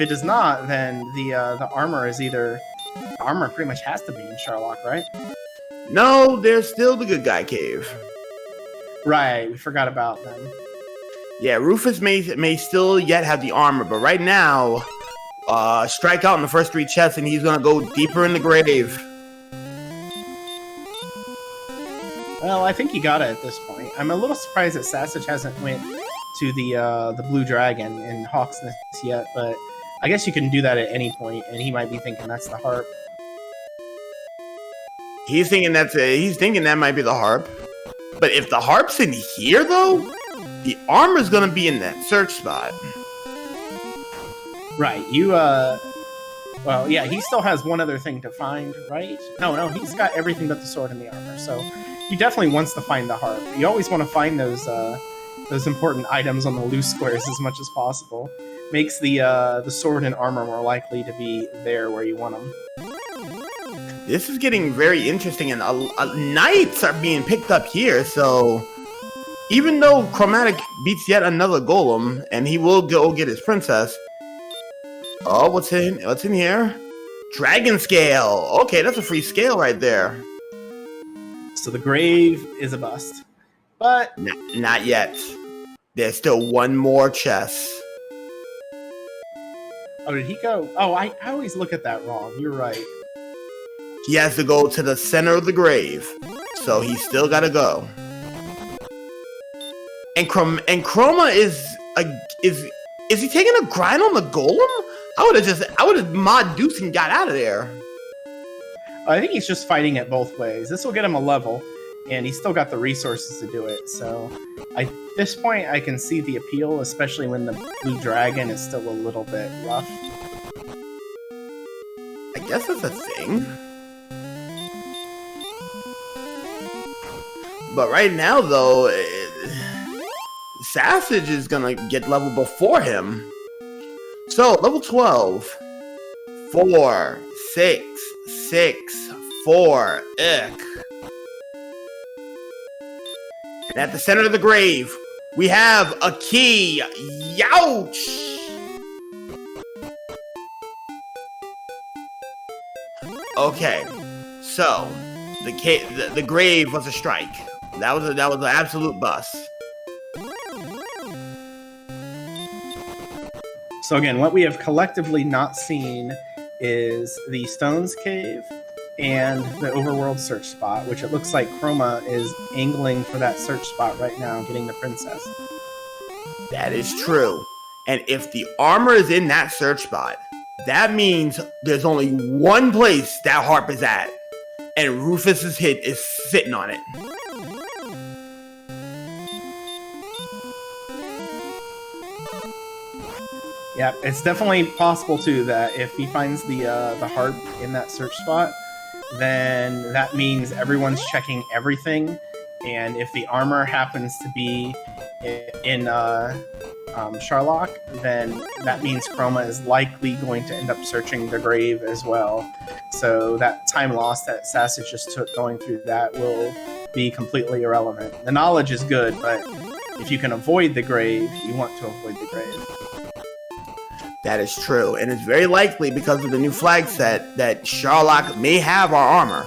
does not, then the armor is either... The armor pretty much has to be in Sherlock, right? No, there's still the good guy cave. Right, we forgot about them. Yeah, Rufus may still yet have the armor, but right now, strike out in the first 3 chests and he's gonna go deeper in the grave. Well, I think he got it at this point. I'm a little surprised that Sassage hasn't went to the Blue Dragon in Hawk's Nest yet, but I guess you can do that at any point, and he might be thinking that's the harp. He's thinking that might be the harp. But if the harp's in here, though, the armor's gonna be in that search spot. Right, well, yeah, he still has one other thing to find, right? No, he's got everything but the sword and the armor, so he definitely wants to find the harp. You always want to find those important items on the loose squares as much as possible. Makes the sword and armor more likely to be there where you want them. This is getting very interesting, and knights are being picked up here, so even though Chromatic beats yet another golem, and he will go get his princess. Oh, what's in here? Dragon scale. Okay, that's a free scale right there. So the grave is a bust. But not yet. There's still one more chest. Oh, did he go? Oh, I always look at that wrong. You're right. He has to go to the center of the grave, so he's still gotta go. And Chroma is he taking a grind on the golem? I would have mod Deuce and got out of there. I think he's just fighting it both ways. This will get him a level, and he's still got the resources to do it. So at this point, I can see the appeal, especially when the Blue Dragon is still a little bit rough. guess that's a thing. But right now, though, Sassage is gonna get level before him. So, level 12. 4, 6, 6, 4. Ick. And at the center of the grave, we have a key. Youch! Okay, so the grave was a strike. That was an absolute bust. So again, what we have collectively not seen is the Stones Cave and the Overworld search spot, which it looks like Chroma is angling for that search spot right now, getting the princess. That is true. And if the armor is in that search spot, that means there's only one place that harp is at, and Rufus's hit is sitting on it. Yeah, it's definitely possible too that if he finds the harp in that search spot, then that means everyone's checking everything, and if the armor happens to be in Sharlock, then that means Chroma is likely going to end up searching the grave as well. So that time lost that Sassage just took going through that will be completely irrelevant. The knowledge is good, but if you can avoid the grave, you want to avoid the grave. That is true, and it's very likely because of the new flag set that Sharlock may have our armor.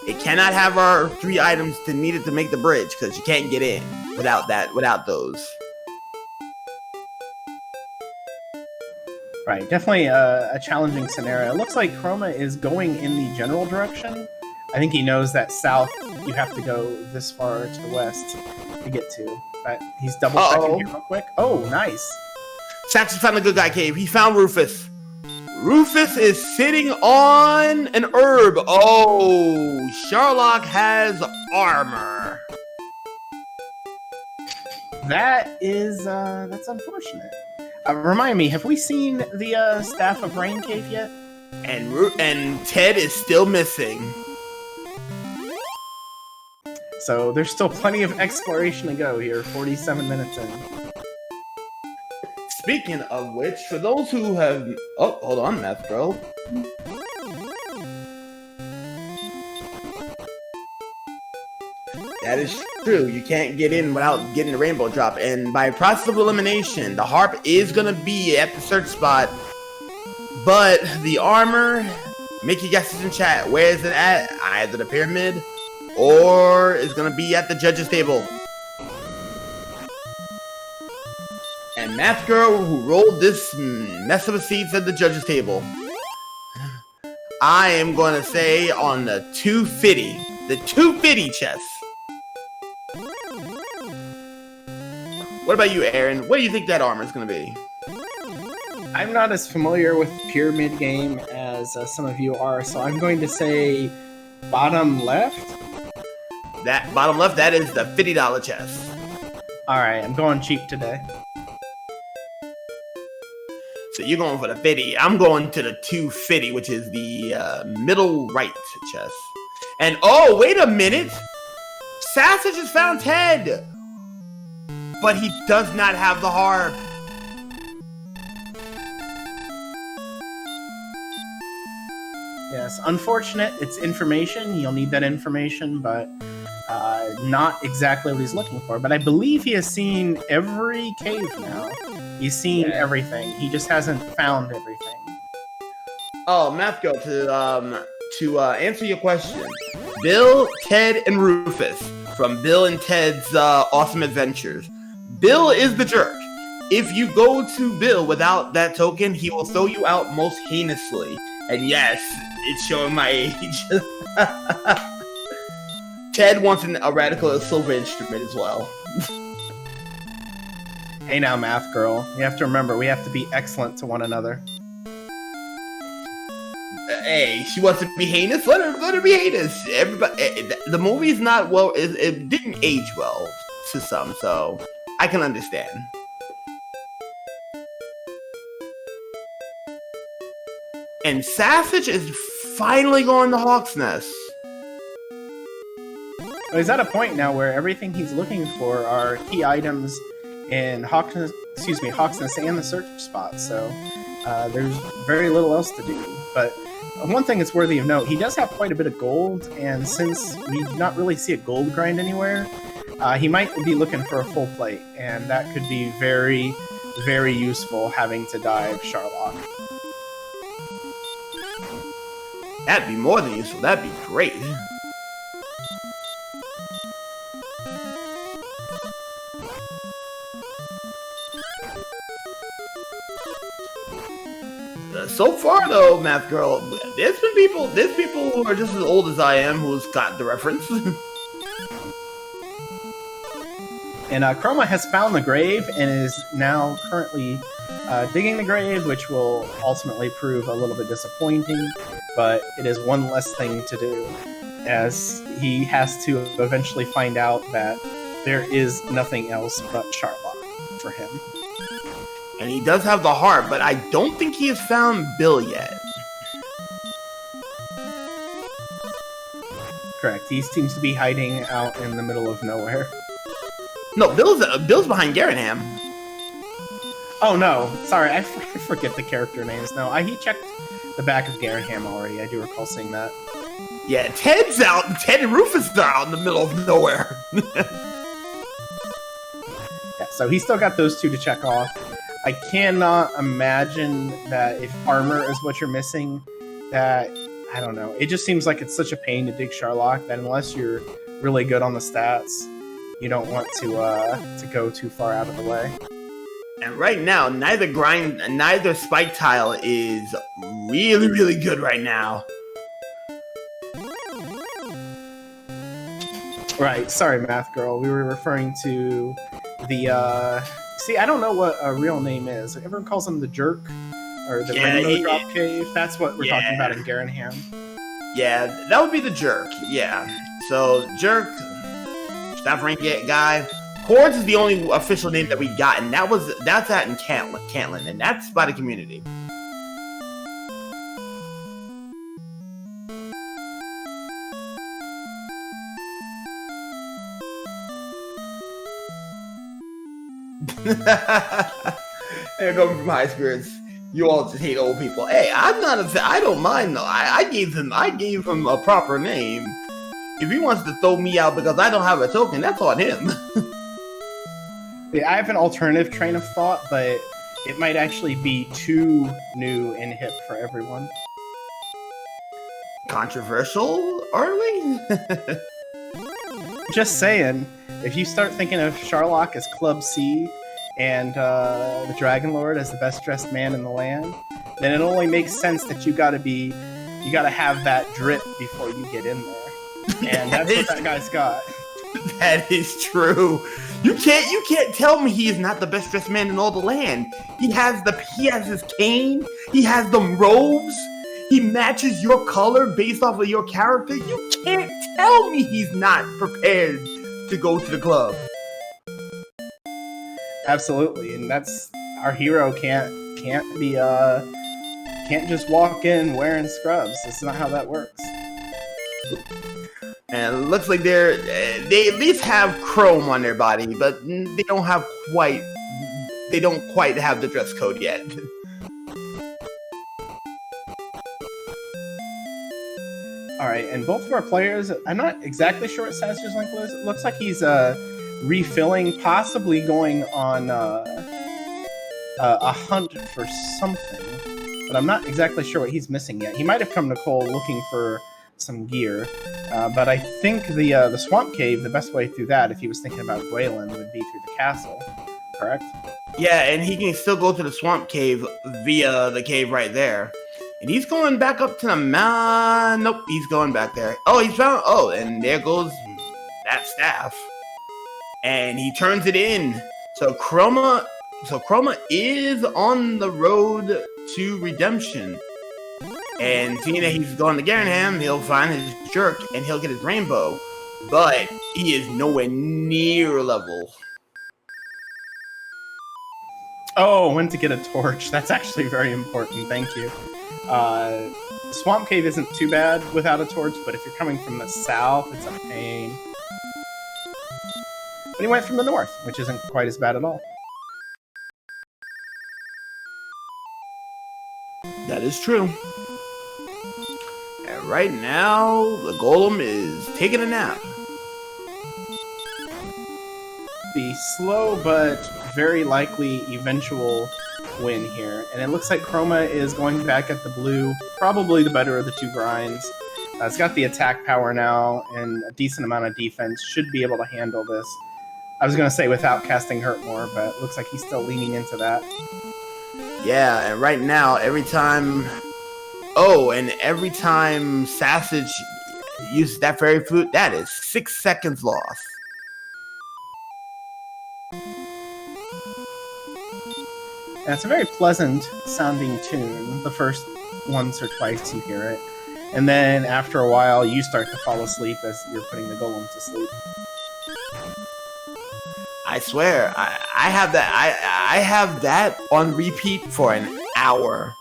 It cannot have our 3 items needed to make the bridge because you can't get in without those. Right, definitely a challenging scenario. It looks like Chroma is going in the general direction. I think he knows that south you have to go this far to the west to get to. But he's double checking here real quick. Oh, nice. Saxon found the good guy cave. He found Rufus. Rufus is sitting on an herb. Oh, Sharlock has armor. That is, that's unfortunate. Remind me, have we seen the Staff of Rain cave yet? And Ted is still missing. So there's still plenty of exploration to go here, 47 minutes in. Speaking of which, for those who have... Oh, hold on, Meth Bro. That is true. You can't get in without getting the rainbow drop. And by process of elimination, the harp is going to be at the search spot. But the armor, make your guesses in chat. Where is it at? Either the pyramid or it's going to be at the judge's table. And Math Girl, who rolled this mess of a seats at the judge's table, I am going to say on the 250. The 250 chest. What about you, Aaron? What do you think that armor is going to be? I'm not as familiar with the pyramid game as some of you are, so I'm going to say bottom left. That bottom left, that is the $50 chest. Alright, I'm going cheap today. So you're going for the 50. I'm going to the 250, which is the middle right chest. And oh, wait a minute! Sassage has found Ted! But he does not have the harp. Yes, unfortunate. It's information. He'll need that information, but not exactly what he's looking for. But I believe he has seen every cave now. He's seen everything. He just hasn't found everything. Oh, Math Girl, to answer your question, Bill, Ted, and Rufus from Bill and Ted's Awesome Adventures. Bill is the jerk. If you go to Bill without that token, he will throw you out most heinously. And yes, it's showing my age. Ted wants a radical silver instrument as well. Hey now, Math Girl. You have to remember, we have to be excellent to one another. Hey, she wants to be heinous? Let her be heinous. Everybody, the movie's not well. It didn't age well to some, so I can understand. And Sassage is finally going to Hawk's Nest. Well, he's at a point now where everything he's looking for are key items in Hawk's Nest and the search spot. So there's very little else to do. But one thing that's worthy of note, he does have quite a bit of gold, and since we do not really see a gold grind anywhere, he might be looking for a full plate, and that could be very, very useful having to dive Charlock. That'd be more than useful. That'd be great. So far, though, Math Girl, there's people who are just as old as I am who's got the reference. And Chroma has found the grave and is now currently digging the grave, which will ultimately prove a little bit disappointing, but it is one less thing to do, as he has to eventually find out that there is nothing else but Charlock for him. And he does have the heart, but I don't think he has found Bill yet. Correct. He seems to be hiding out in the middle of nowhere. No, Bill's behind Garanham. Oh no, sorry, I forget the character names. No, he checked the back of Garanham already. I do recall seeing that. Yeah, Ted's out. Ted and Rufus are out in the middle of nowhere. Yeah, so he's still got those two to check off. I cannot imagine that if armor is what you're missing, that, I don't know, it just seems like it's such a pain to dig Charlock that unless you're really good on the stats, you don't want to go too far out of the way. And right now, neither spike tile is really, really good right now. Right, sorry, Math Girl. We were referring to the, see, I don't know what a real name is. Everyone calls him the Jerk, or the Rainbow Drop Cave. That's what we're talking about in Garanham. Yeah, that would be the Jerk, yeah. So, Jerk, staff rank guy. Hordes is the only official name that we got, and that's out in Cantlin, and that's by the community. They're coming from high spirits. You all just hate old people. Hey, I don't mind though. I gave him a proper name. If he wants to throw me out because I don't have a token, that's on him. Yeah, I have an alternative train of thought, but it might actually be too new and hip for everyone. Controversial, are we? Just saying, if you start thinking of Charlock as Club C and the Dragon Lord as the best dressed man in the land, then it only makes sense that you gotta have that drip before you get in there. And that's what that guy's got. That is true. You can't tell me he is not the best dressed man in all the land. He has his cane, he has them robes, he matches your color based off of your character. You can't tell me he's not prepared to go to the club. Absolutely, and that's our hero can't just walk in wearing scrubs. That's not how that works. And it looks like they at least have chrome on their body, but they don't quite have the dress code yet. All right, and both of our players, I'm not exactly sure what Sassagelink was. It looks like he's refilling, possibly going on a hunt for something, but I'm not exactly sure what he's missing yet. He might have come to Cole looking for some gear, but I think the swamp cave, the best way through that, if he was thinking about Gwaelin, would be through the castle, correct? Yeah, and he can still go to the swamp cave via the cave right there. And he's going back up to the mountain. Nope, he's going back there. And there goes that staff. And he turns it in. So Chroma is on the road to redemption. And seeing that he's going to Garanham, he'll find his Jerk and he'll get his rainbow. But he is nowhere near level. Oh, when to get a torch. That's actually very important. Thank you. Swamp Cave isn't too bad without a torch, but if you're coming from the south, it's a pain. But he went from the north, which isn't quite as bad at all. That is true. And right now, the golem is taking a nap. The slow but very likely eventual win here. And it looks like Chroma is going back at the blue, probably the better of the two grinds. It's got the attack power now and a decent amount of defense. Should be able to handle this. I was going to say without casting Hurt More, but it looks like he's still leaning into that. Yeah, and right now, every time... Oh, and every time Sassage uses that fairy flute, that is 6 seconds lost. And it's a very pleasant sounding tune, the first once or twice you hear it. And then after a while, you start to fall asleep as you're putting the golem to sleep. I swear, I have that on repeat for an hour.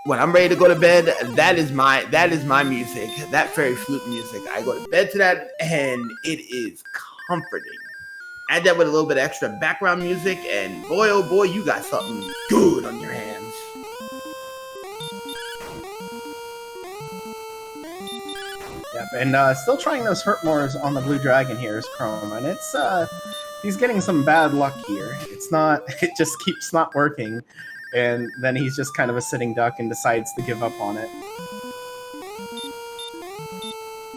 When I'm ready to go to bed, that is my music. That fairy flute music. I go to bed to that, and it is comforting. Add that with a little bit of extra background music, and boy, oh boy, you got something good on your hands. Yep, and still trying those hurt mores on the blue dragon here is Chrome, and it's he's getting some bad luck here. It just keeps not working, and then he's just kind of a sitting duck and decides to give up on it.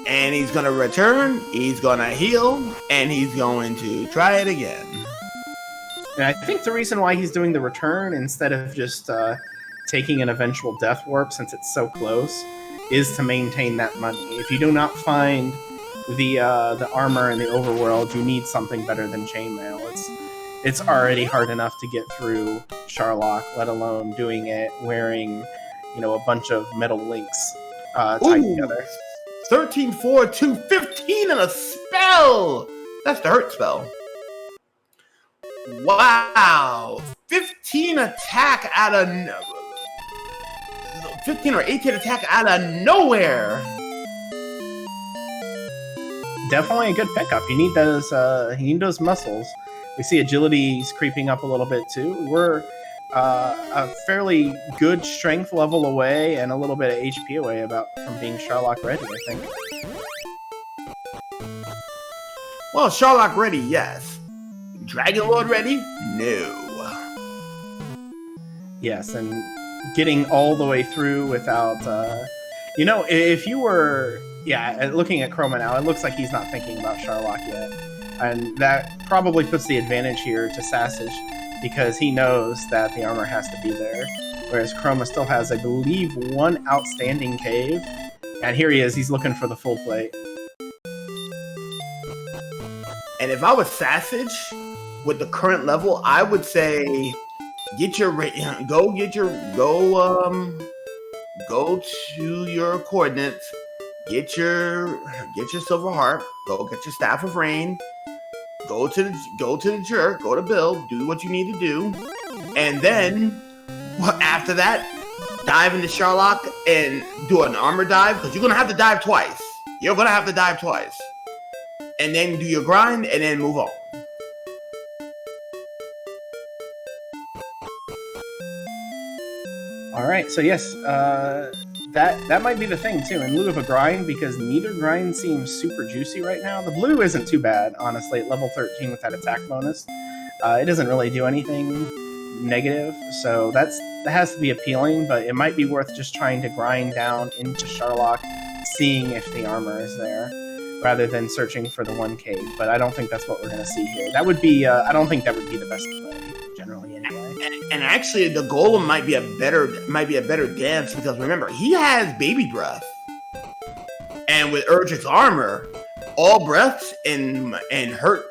And he's gonna return, he's gonna heal, and he's going to try it again. And I think the reason why he's doing the return instead of just taking an eventual death warp, since it's so close, is to maintain that money. If you do not find the armor in the overworld, you need something better than chainmail. It's already hard enough to get through Sharlock, let alone doing it wearing, a bunch of metal links tied together. 13, 4, 2, 15 and a spell! That's the hurt spell. Wow! 15 attack out of... 15 or 18 attack out of nowhere! Definitely a good pickup. You need those muscles. We see agility's creeping up a little bit too. We're a fairly good strength level away and a little bit of HP away from being Sharlock ready, I think. Well, Sharlock ready, yes. Dragon Lord ready? No. Yes, and getting all the way through without... if you were... Yeah, looking at Chroma now, it looks like he's not thinking about Sharlock yet. And that probably puts the advantage here to Sassage, because he knows that the armor has to be there. Whereas Chroma still has, I believe, one outstanding cave. And here he is, he's looking for the full plate. And if I was Sassage, with the current level, I would say, go to your coordinates, get your silver harp, go get your staff of rain, go to the jerk, go to Bill, do what you need to do, and then after that, dive into Sharlock and do an armor dive, because you're gonna have to dive twice. And then do your grind and then move on. All right, so yes, that might be the thing too, in lieu of a grind, because neither grind seems super juicy right now. The blue isn't too bad, honestly, at level 13 with that attack bonus. It doesn't really do anything negative, so that has to be appealing, but it might be worth just trying to grind down into Sharlock, seeing if the armor is there, rather than searching for the one cave. But I don't think that's what we're going to see here. That would be, I don't think that would be the best play, generally, anyway. And actually, the golem might be a better dance, because remember, he has baby breath, and with Urgic's armor, all breaths and hurt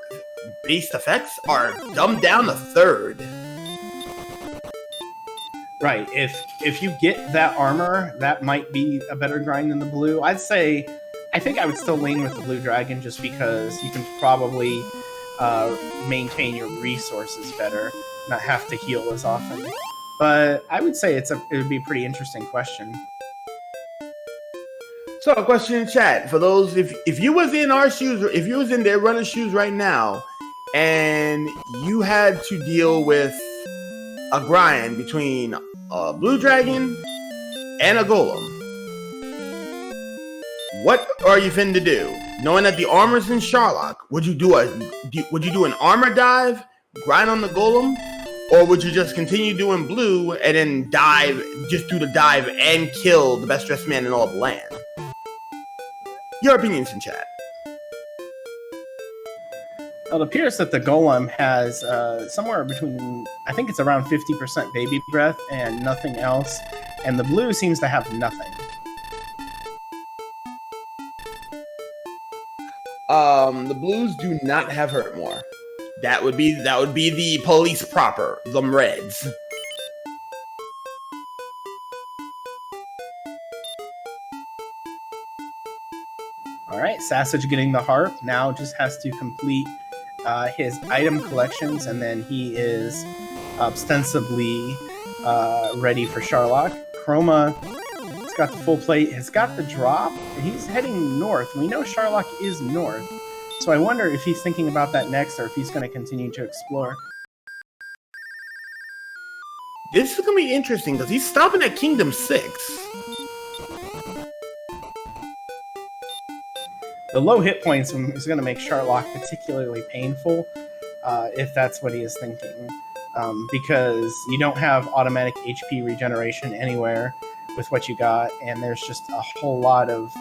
based effects are dumbed down to third. Right. If you get that armor, that might be a better grind than the blue. I think I would still lean with the blue dragon, just because you can probably maintain your resources better, not have to heal as often. But I would say it would be a pretty interesting question. So, a question in chat for those: if you was in our shoes, or if you was in their runner's shoes right now, and you had to deal with a grind between a blue dragon and a golem, what are you finna do? Knowing that the armor's in Sharlock, would you do an armor dive, grind on the golem, or would you just continue doing blue and then just do the dive and kill the best dressed man in all of the land? Your opinions in chat. Well, it appears that the golem has somewhere between, I think it's around 50% baby breath and nothing else, and the blue seems to have nothing. The blues do not have hurt more. That would be the police proper, the Reds. All right, Sassage getting the harp now just has to complete his item collections, and then he is ostensibly ready for Sharlock. Chroma has got the full plate, has got the drop, and he's heading north. We know Sharlock is north, so I wonder if he's thinking about that next, or if he's going to continue to explore. This is going to be interesting, because he's stopping at Kingdom 6. The low hit points is going to make Sharlock particularly painful, if that's what he is thinking, because you don't have automatic HP regeneration anywhere with what you got, and there's just a whole lot of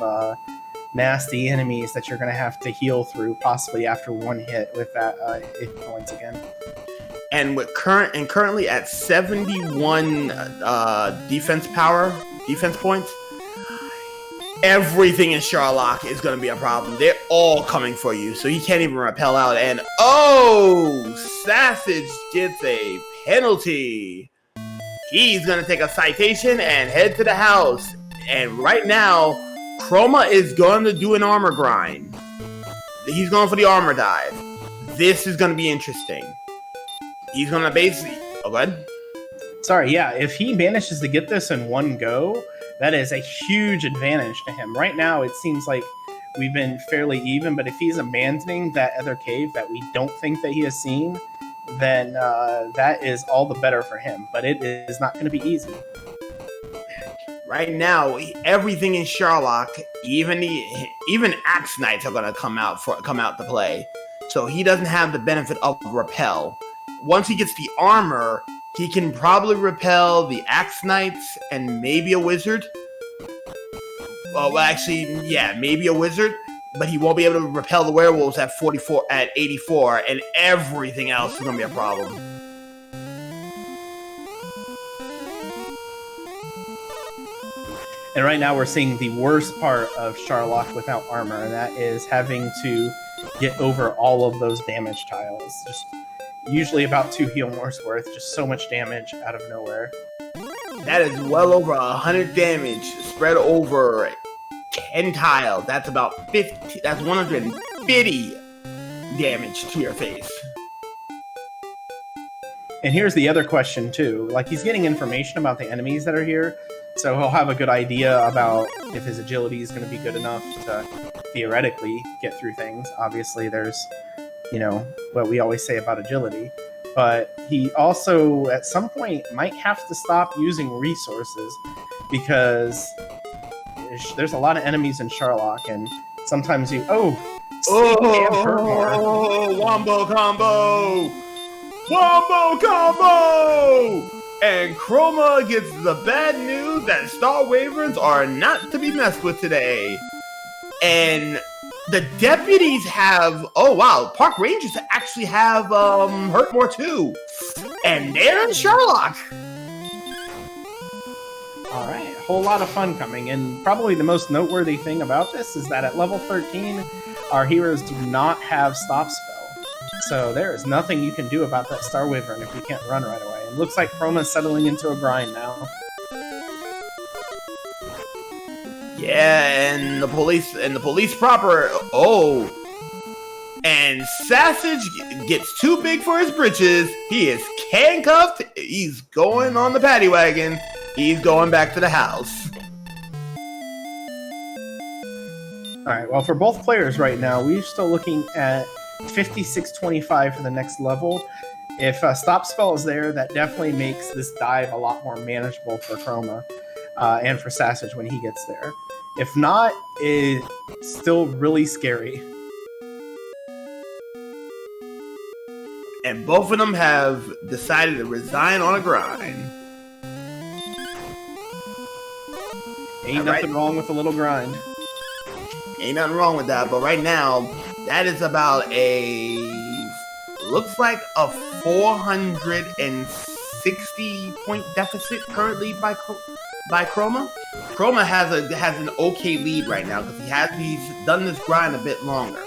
nasty enemies that you're going to have to heal through, possibly after one hit with that hit points again. And currently at 71 defense points, everything in Sharlock is going to be a problem. They're all coming for you, so he can't even repel out. And Sassage gets a penalty. He's going to take a citation and head to the house. And right now, Chroma is going to do an armor grind. He's going for the armor dive. This is going to be interesting. He's going to basically... Oh, go ahead. Sorry, yeah, if he manages to get this in one go, that is a huge advantage to him. Right now, it seems like we've been fairly even, but if he's abandoning that other cave that we don't think that he has seen, then that is all the better for him. But it is not going to be easy. Right now, everything in Sharlock, even Axe Knights are going to come out to play. So he doesn't have the benefit of repel. Once he gets the armor, he can probably repel the Axe Knights and maybe a wizard. Well, actually, yeah, maybe a wizard, but he won't be able to repel the werewolves at 84, and everything else is going to be a problem. And right now we're seeing the worst part of Sharlock without armor, and that is having to get over all of those damage tiles. Just usually about 2 heal more's worth, just so much damage out of nowhere. That is well over 100 damage spread over 10 tiles. That's about 50. That's 150 damage to your face. And here's the other question too. Like, he's getting information about the enemies that are here, so he'll have a good idea about if his agility is going to be good enough to theoretically get through things. Obviously, there's, what we always say about agility. But he also, at some point, might have to stop using resources, because there's a lot of enemies in Sharlock, and sometimes you... Wombo combo! Wombo combo! And Chroma gets the bad news that Star Wyverns are not to be messed with today. And the deputies have... Oh, wow. Park Rangers actually have hurt more, too. And they're in Sharlock. All right. A whole lot of fun coming. And probably the most noteworthy thing about this is that at level 13, our heroes do not have stop spell. So there is nothing you can do about that Star Wyvern if you can't run right away. It looks like Chroma's settling into a grind now. Yeah, and the police proper. Oh, And Sassage gets too big for his britches. He is handcuffed. He's going on the paddy wagon. He's going back to the house. All right, well, for both players right now, we're still looking at 5625 for the next level. If Stop Spell is there, that definitely makes this dive a lot more manageable for Chroma and for Sassage when he gets there. If not, it's still really scary. And both of them have decided to resign on a grind. Ain't nothing wrong with a little grind. Ain't nothing wrong with that, but right now, that is about looks like a 460 point deficit currently by Chroma. Chroma has an okay lead right now because he's done this grind a bit longer.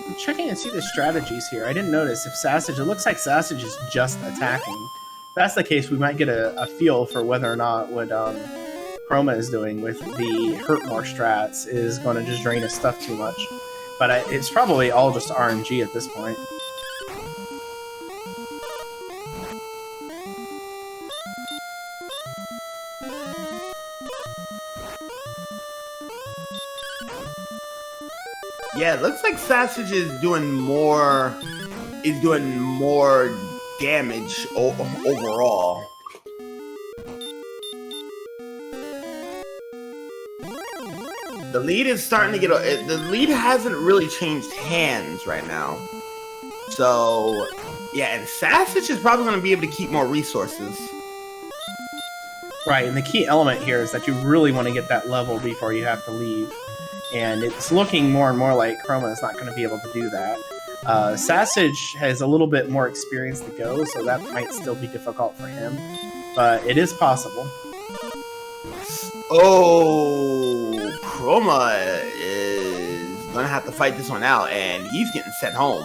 I'm checking and see the strategies here. I didn't notice if Sassage. It looks like Sassage is just attacking. If that's the case, we might get a feel for whether or not what Chroma is doing with the Hurt More strats is going to just drain his stuff too much. But it's probably all just RNG at this point. Yeah, it looks like Sassage is doing more damage overall. The lead is starting to get. The lead hasn't really changed hands right now. So, yeah, and Sassage is probably going to be able to keep more resources. Right, and the key element here is that you really want to get that level before you have to leave. And it's looking more and more like Chroma is not going to be able to do that. Sassage has a little bit more experience to go, so that might still be difficult for him. But it is possible. Oh, Chroma is going to have to fight this one out, and he's getting sent home.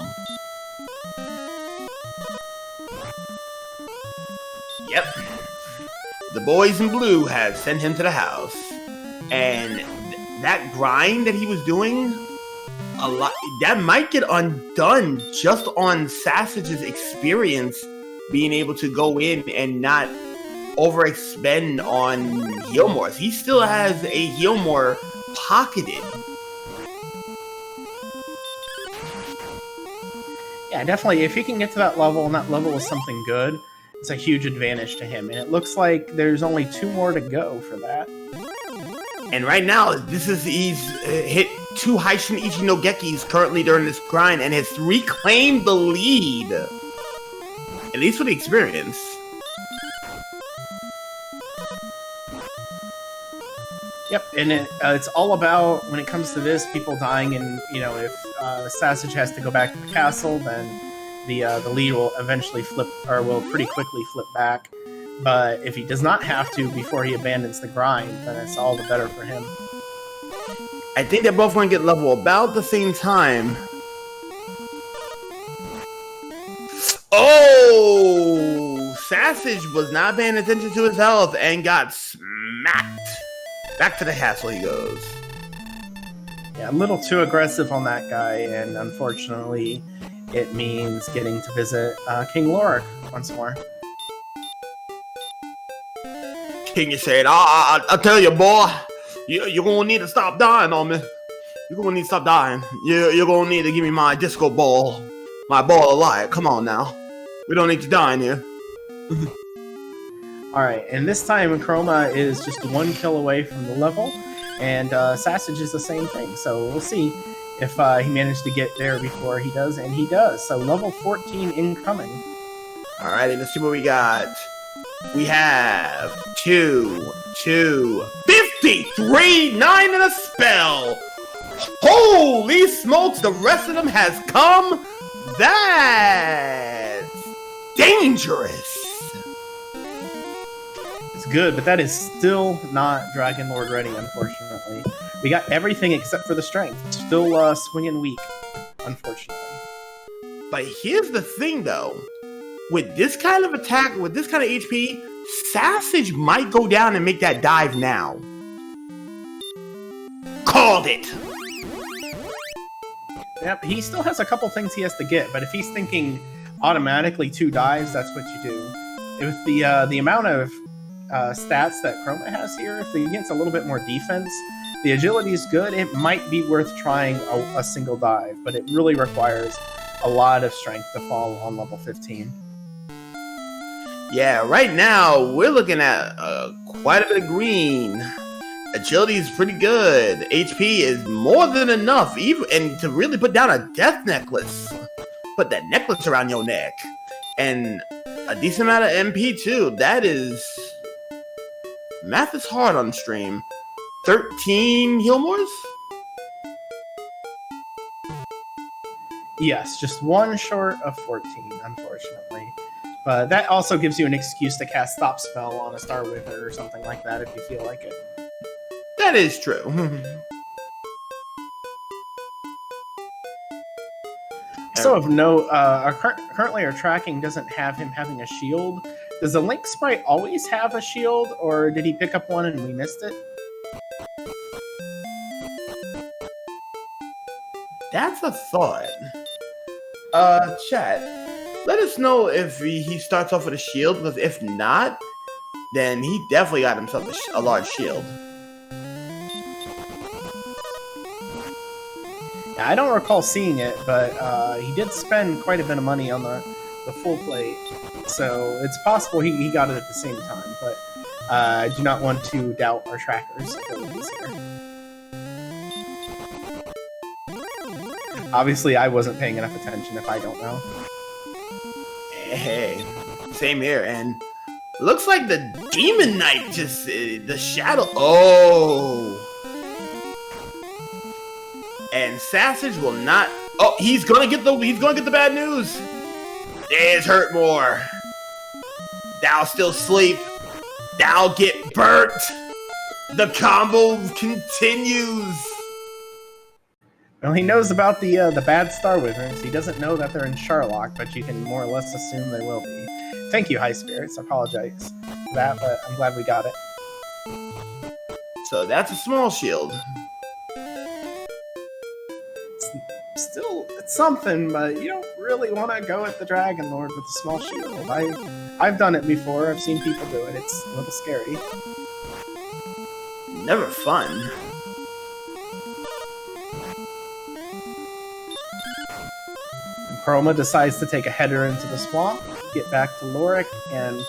Yep. The boys in blue have sent him to the house. And that grind that he was doing, a lot that might get undone just on Sassage's experience being able to go in and not overexpend on Healmores. He still has a Healmore pocketed. Yeah, definitely. If he can get to that level, and that level is something good, it's a huge advantage to him. And it looks like there's only 2 more to go for that. And right now, he's hit 2 Haishin Ichi no Gekis currently during this grind and has reclaimed the lead. At least for the experience. Yep, and it's all about, when it comes to this, people dying, and, if Sassage has to go back to the castle, then the lead will eventually flip, or will pretty quickly flip back. But if he does not have to before he abandons the grind, then it's all the better for him. I think they're both going to get level about the same time. Oh! Sassage was not paying attention to his health and got smacked. Back to the castle he goes. Yeah, a little too aggressive on that guy, and unfortunately, it means getting to visit King Lorik once more. King is saying, I tell you, boy, you're going to need to stop dying on me. You're going to need to stop dying. You're going to need to give me my disco ball. My ball of light. Come on now. We don't need you dying here. Alright, and this time Chroma is just 1 kill away from the level, and Sassage is the same thing. So we'll see if he managed to get there before he does, and he does. So level 14 incoming. Alright, let's see what we got. We have 2, 53, 9 and a spell. Holy smokes, the rest of them has come. That's dangerous. It's good, but that is still not Dragon Lord ready, unfortunately. We got everything except for the strength. Still swinging weak, unfortunately. But here's the thing, though. With this kind of attack, with this kind of HP, Sassage might go down and make that dive now. Called it! Yep, he still has a couple things he has to get, but if he's thinking automatically 2 dives, that's what you do. With the amount of stats that Chroma has here, if he gets a little bit more defense, the agility is good. It might be worth trying a single dive, but it really requires a lot of strength to fall on level 15. Yeah, right now we're looking at quite a bit of green. Agility is pretty good. HP is more than enough, and to really put down a death necklace. Put that necklace around your neck, and a decent amount of MP too. That is, math is hard on stream. 13 Healmores? Yes, just one short of 14, unfortunately. But that also gives you an excuse to cast Stop Spell on a Star Wither or something like that if you feel like it. That is true. So of note, currently our tracking doesn't have him having a shield. Does the Link sprite always have a shield, or did he pick up one and we missed it? That's a thought. Chat, let us know if he starts off with a shield, because if not, then he definitely got himself a large shield. I don't recall seeing it, but he did spend quite a bit of money on the full plate, so it's possible he got it at the same time, but I do not want to doubt our tracker's abilities here. Obviously, I wasn't paying enough attention if I don't know. Hey, same here, and looks like the Demon Knight just, the shadow, oh! And Sassage will not. Oh, he's gonna get the bad news. There's Hurtmore. Thou still sleep. Thou get burnt. The combo continues. Well, he knows about the bad Star Wizards. He doesn't know that they're in Sharlock, but you can more or less assume they will be. Thank you, High Spirits. I apologize for that, but I'm glad we got it. So that's a small shield. Still, it's something, but you don't really want to go at the Dragon Lord with a small shield. I've done it before. I've seen people do it. It's a little scary. Never fun. Chroma decides to take a header into the swamp, get back to Lorik, and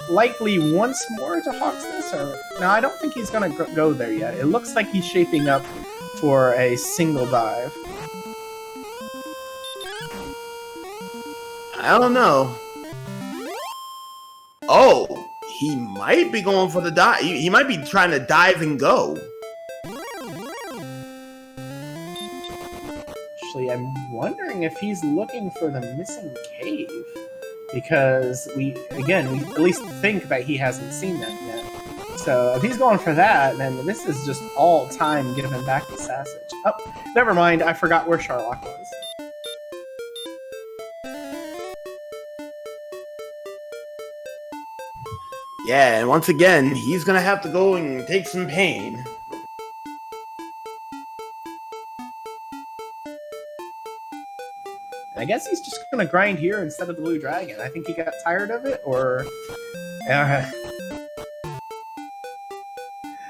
likely once more to Hawksness. No, I don't think he's going to go there yet. It looks like he's shaping up for a single dive. I don't know. Oh, he might be going for the dive. He might be trying to dive and go. Actually, I'm wondering if he's looking for the missing cave. Because we at least think that he hasn't seen that yet. So if he's going for that, then this is just all time given back to Sassage. Oh, never mind. I forgot where Sharlock was. Yeah, and once again, he's gonna have to go and take some pain. And I guess he's just gonna grind here instead of the Blue Dragon. I think he got tired of it, or...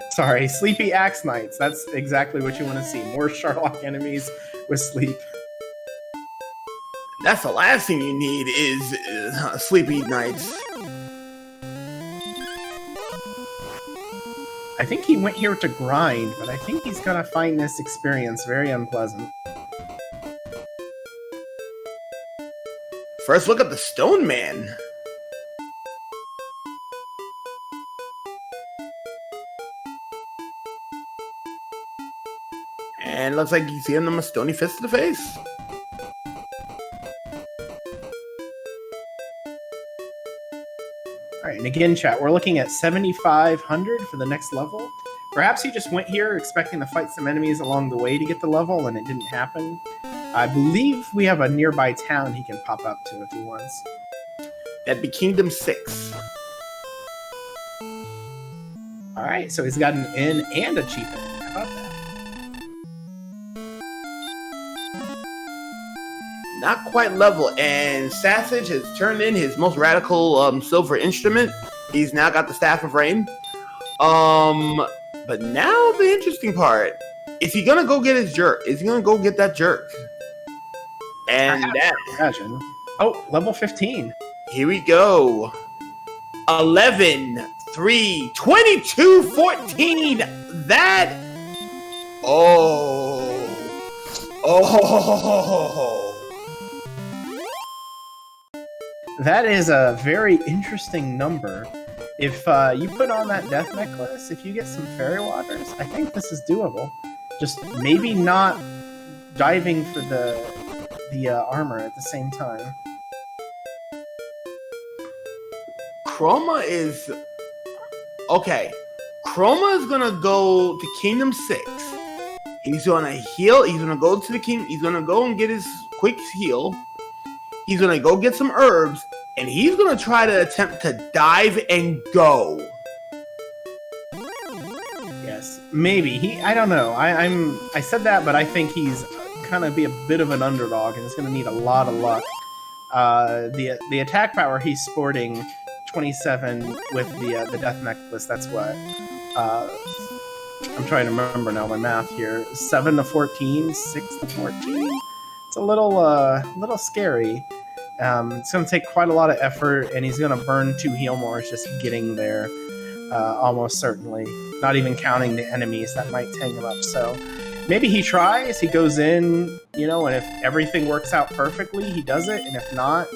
Sorry, Sleepy Axe Knights. That's exactly what you want to see. More Sharlock enemies with sleep. That's the last thing you need is Sleepy Knights. I think he went here to grind, but I think he's gonna find this experience very unpleasant. First look at the Stone Man. And looks like he's giving him a stony fist to the face. Alright, and again, chat, we're looking at 7,500 for the next level. Perhaps he just went here expecting to fight some enemies along the way to get the level, and it didn't happen. I believe we have a nearby town he can pop up to if he wants. That'd be Kingdom 6. Alright, so he's got an inn and a cheap inn. How about that? not quite level, and Sassage has turned in his most radical silver instrument. He's now got the Staff of Rain. But now the interesting part, is he gonna go get his jerk? Is he gonna go get that jerk? And that, imagine. Oh, level 15. here we go. 11, 3, 22, 14. That, oh. That is a very interesting number. If you put on that death necklace, if you get some fairy waters, I think this is doable. Just maybe not diving for the armor at the same time. Chroma is okay. Chroma is gonna go to Kingdom 6. He's gonna heal. He's gonna go to the king. He's gonna go and get his quick heal. He's gonna go get some herbs, and he's gonna try to attempt to dive and go. Yes, maybe I don't know. I said that, but I think he's kind of be a bit of an underdog, and he's gonna need a lot of luck. The attack power he's sporting 27 with the death necklace. That's what. I'm trying to remember now my math here. 7 to 14, 6 to 14. It's a little scary. It's going to take quite a lot of effort, and he's going to burn 2 heal mores just getting there, almost certainly. Not even counting the enemies that might tank him up. So maybe he tries, he goes in, and if everything works out perfectly, he does it, and if not,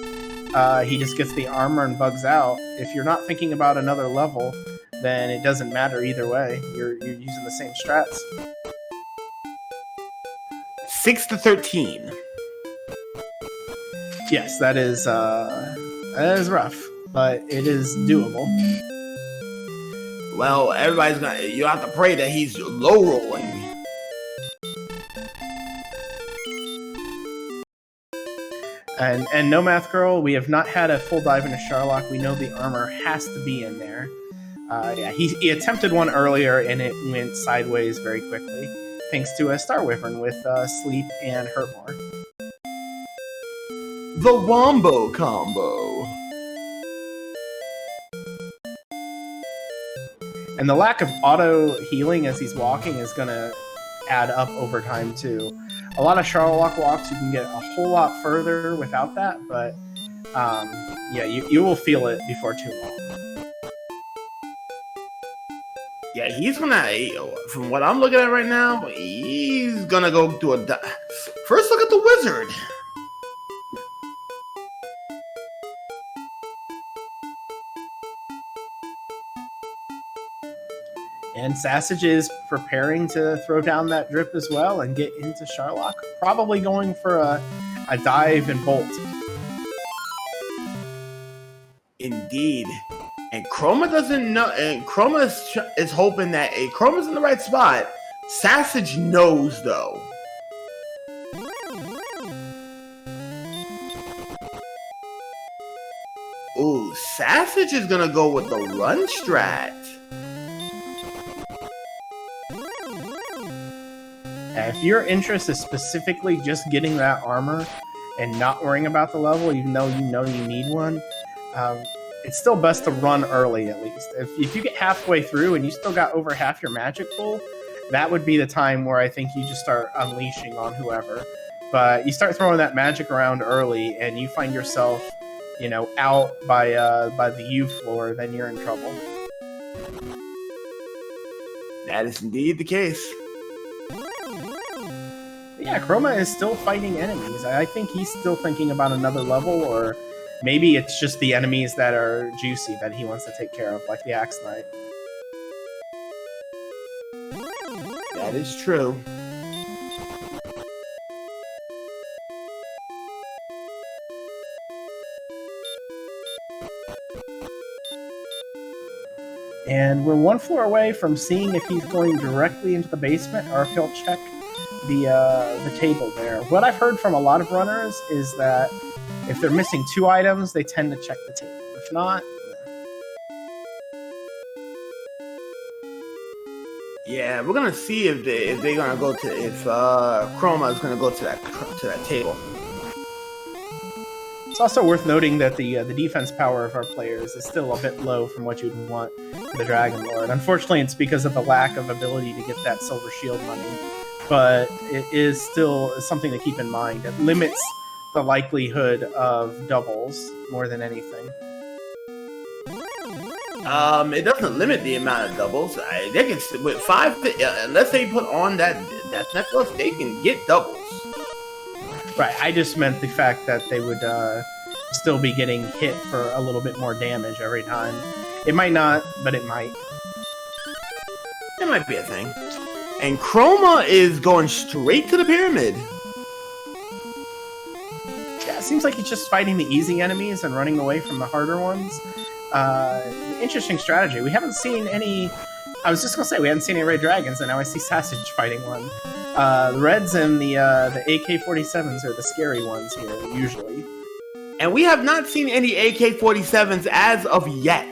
he just gets the armor and bugs out. If you're not thinking about another level, then it doesn't matter either way. You're using the same strats. 6 to 13. Yes, that is rough, but it is doable. Well, you have to pray that he's low rolling. And no math girl, we have not had a full dive into Sharlock. We know the armor has to be in there. Yeah, he attempted one earlier and it went sideways very quickly, thanks to a Star Wyvern with Sleep and Hurt More. The Wombo combo. And the lack of auto healing as he's walking is going to add up over time too. A lot of Sharlock walks, you can get a whole lot further without that, but yeah, you will feel it before too long. Yeah, he's gonna, from what I'm looking at right now, he's gonna go do first look at the wizard. And Sassage is preparing to throw down that drip as well and get into Sharlock. Probably going for a dive and bolt. Indeed. And Chroma doesn't know, and Chroma is hoping that Chroma's in the right spot. Sassage knows, though. Ooh, Sassage is gonna go with the run strat. If your interest is specifically just getting that armor and not worrying about the level, even though you know you need one, it's still best to run early at least. If you get halfway through and you still got over half your magic full, that would be the time where I think you just start unleashing on whoever. But you start throwing that magic around early and you find yourself, out by the U floor, then you're in trouble. That is indeed the case. Yeah, Chroma is still fighting enemies. I think he's still thinking about another level, or maybe it's just the enemies that are juicy that he wants to take care of, like the Axe Knight. That is true. And we're one floor away from seeing if he's going directly into the basement or if he'll check the table there. What I've heard from a lot of runners is that if they're missing 2 items, they tend to check the table. If not, yeah, we're gonna see if they're gonna go to if Chroma is gonna go to that table. It's also worth noting that the defense power of our players is still a bit low from what you'd want for the Dragon Lord. Unfortunately, it's because of the lack of ability to get that Silver Shield money, but it is still something to keep in mind. It limits the likelihood of doubles more than anything. It doesn't limit the amount of doubles. They can with 5, unless they put on that necklace, they can get doubles. Right, I just meant the fact that they would still be getting hit for a little bit more damage every time. It might not, but it might. It might be a thing. And Chroma is going straight to the pyramid. Yeah, it seems like he's just fighting the easy enemies and running away from the harder ones. Interesting strategy. We haven't seen any... I was just going to say, we haven't seen any Red Dragons, and now I see Sassage fighting one. The Reds and the AK-47s are the scary ones here, usually. And we have not seen any AK-47s as of yet.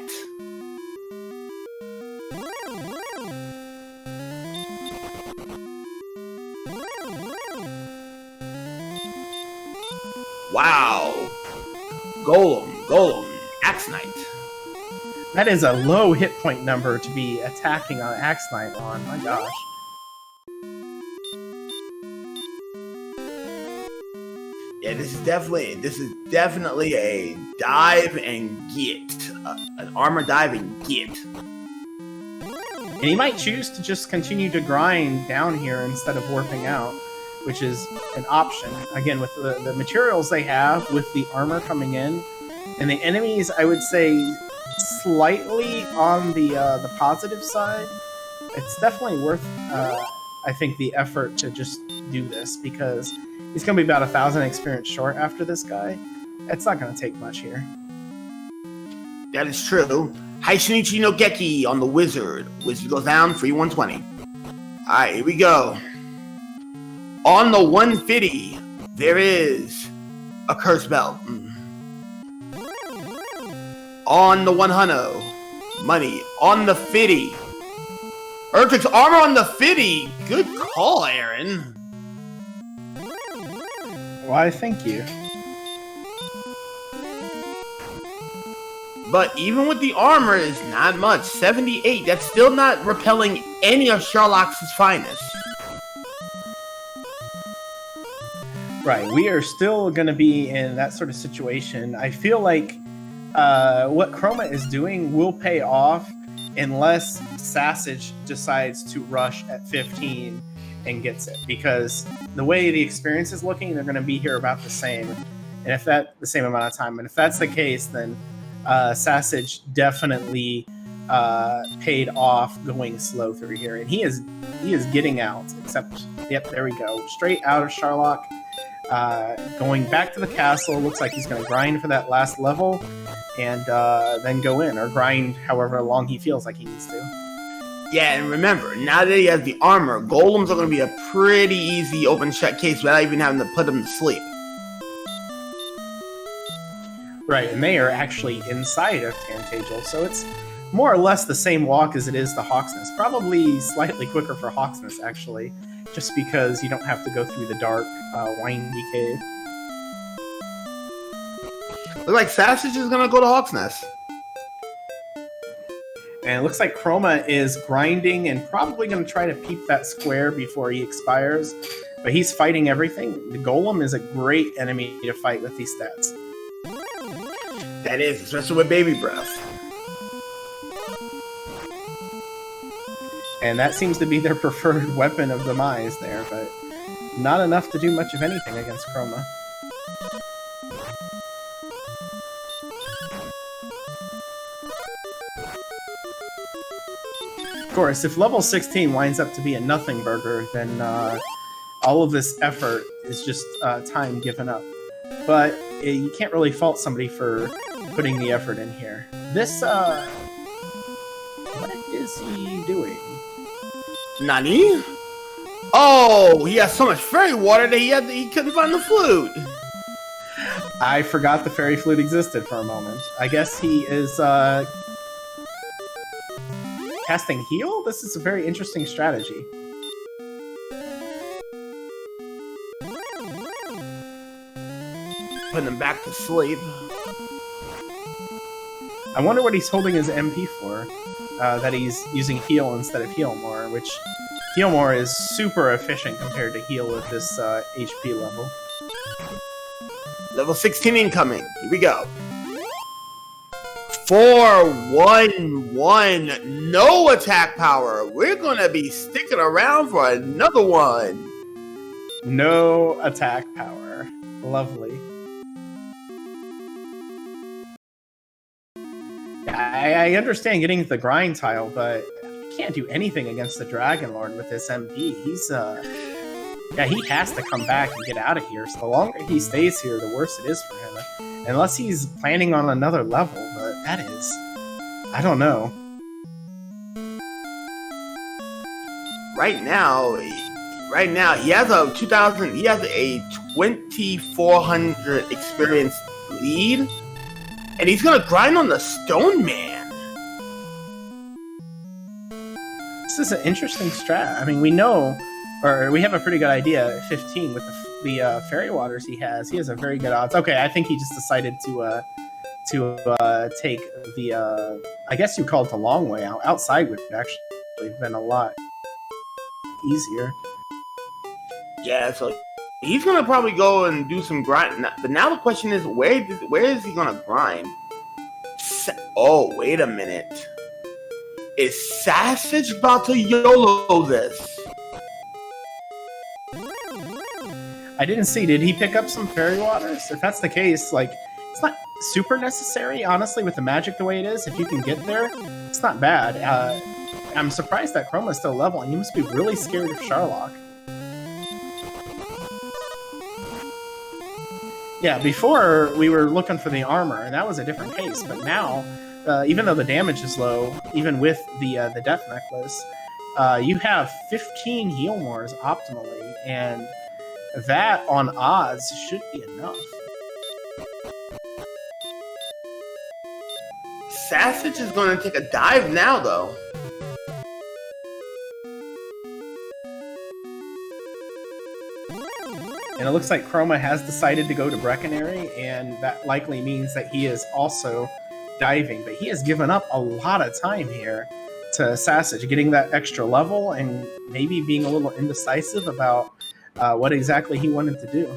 Wow. Golem, Axe Knight. That is a low hit point number to be attacking on Axe Knight on, my gosh. Yeah, this is definitely a dive and get. An armor dive and get. And he might choose to just continue to grind down here instead of warping out, which is an option. Again, with the materials they have, with the armor coming in, and the enemies, I would say, slightly on the positive side. It's definitely worth, I think, the effort to just do this, because he's going to be about 1,000 experience short after this guy. It's not going to take much here. That is true. Haishinichi no Geki on the Wizard. Wizard goes down, free 120. Alright, here we go. On the 150, there is a Curse Belt. On the 100, money. On the 50, Erdrick's armor on the 50. Good call, Aaron. Why, thank you. But even with the armor, it's not much. 78, that's still not repelling any of Sherlock's finest. Right, we are still going to be in that sort of situation. I feel like what Chroma is doing will pay off unless Sassage decides to rush at 15 and gets it. Because the way the experience is looking, they're going to be here about the same. And if the same amount of time. And if that's the case, then Sassage definitely paid off going slow through here. And he is getting out, except, yep, there we go. Straight out of Sherlock. Going back to the castle. Looks like he's going to grind for that last level and then go in, or grind however long he feels like he needs to. Yeah, and remember, now that he has the armor, golems are going to be a pretty easy open shut case without even having to put him to sleep. Right, and they are actually inside of Tantagel, so it's more or less the same walk as it is to Hawksness. Probably slightly quicker for Hawksness, actually, just because you don't have to go through the dark, windy cave. Looks like Sassage is going to go to Hawksness. And it looks like Chroma is grinding and probably going to try to peep that square before he expires. But he's fighting everything. The Golem is a great enemy to fight with these stats. That is, especially with Baby Breath. And that seems to be their preferred weapon of demise there, but not enough to do much of anything against Chroma. Of course, if level 16 winds up to be a nothing burger, then all of this effort is just time given up. But you can't really fault somebody for putting the effort in here. This, what is he doing? Nani? Oh, he has so much fairy water that he couldn't find the flute. I forgot the fairy flute existed for a moment. I guess he is casting heal? This is a very interesting strategy. putting him back to sleep. I wonder what he's holding his MP for. That he's using heal instead of heal more, which heal more is super efficient compared to heal with this HP level. Level 16 incoming. Here we go. 4-1-1. No attack power. We're gonna be sticking around for another one. No attack power. Lovely. I understand getting the grind tile, but you can't do anything against the Dragon Lord with this MP. He's he has to come back and get out of here. So the longer he stays here, the worse it is for him. Unless he's planning on another level, but that is, I don't know. Right now he has a 2400 experience lead. And he's gonna grind on the Stone Man. This is an interesting strat. I mean, we know, or we have a pretty good idea at 15 with the fairy waters he has. He has a very good odds. Okay, I think he just decided to take the, I guess you call it the long way out. Outside would actually have been a lot easier. Yeah, so he's gonna probably go and do some grind. But now the question is, where is he gonna grind? Oh, wait a minute. Is Sassage about to YOLO this? I didn't see. Did he pick up some fairy waters? If that's the case, like, it's not super necessary, honestly, with the magic the way it is. If you can get there, it's not bad. I'm surprised that Chroma's still leveling. He must be really scared of Sharlock. Yeah, before we were looking for the armor, and that was a different case. But now, even though the damage is low, even with the death necklace, you have 15 heal mores optimally, and that on odds should be enough. Sassage is going to take a dive now, though. And it looks like Chroma has decided to go to Brecconary, and that likely means that he is also diving. But he has given up a lot of time here to Sassage, getting that extra level and maybe being a little indecisive about what exactly he wanted to do.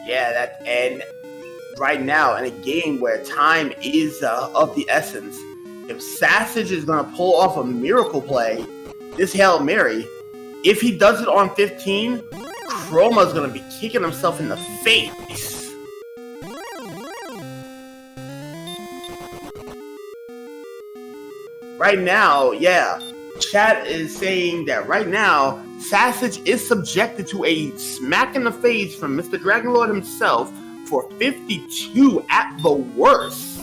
Yeah, and right now, in a game where time is of the essence, if Sassage is going to pull off a miracle play, this Hail Mary, if he does it on 15, Chroma's going to be kicking himself in the face. Right now, yeah, chat is saying that right now, Sassage is subjected to a smack in the face from Mr. Dragonlord himself for 52 at the worst.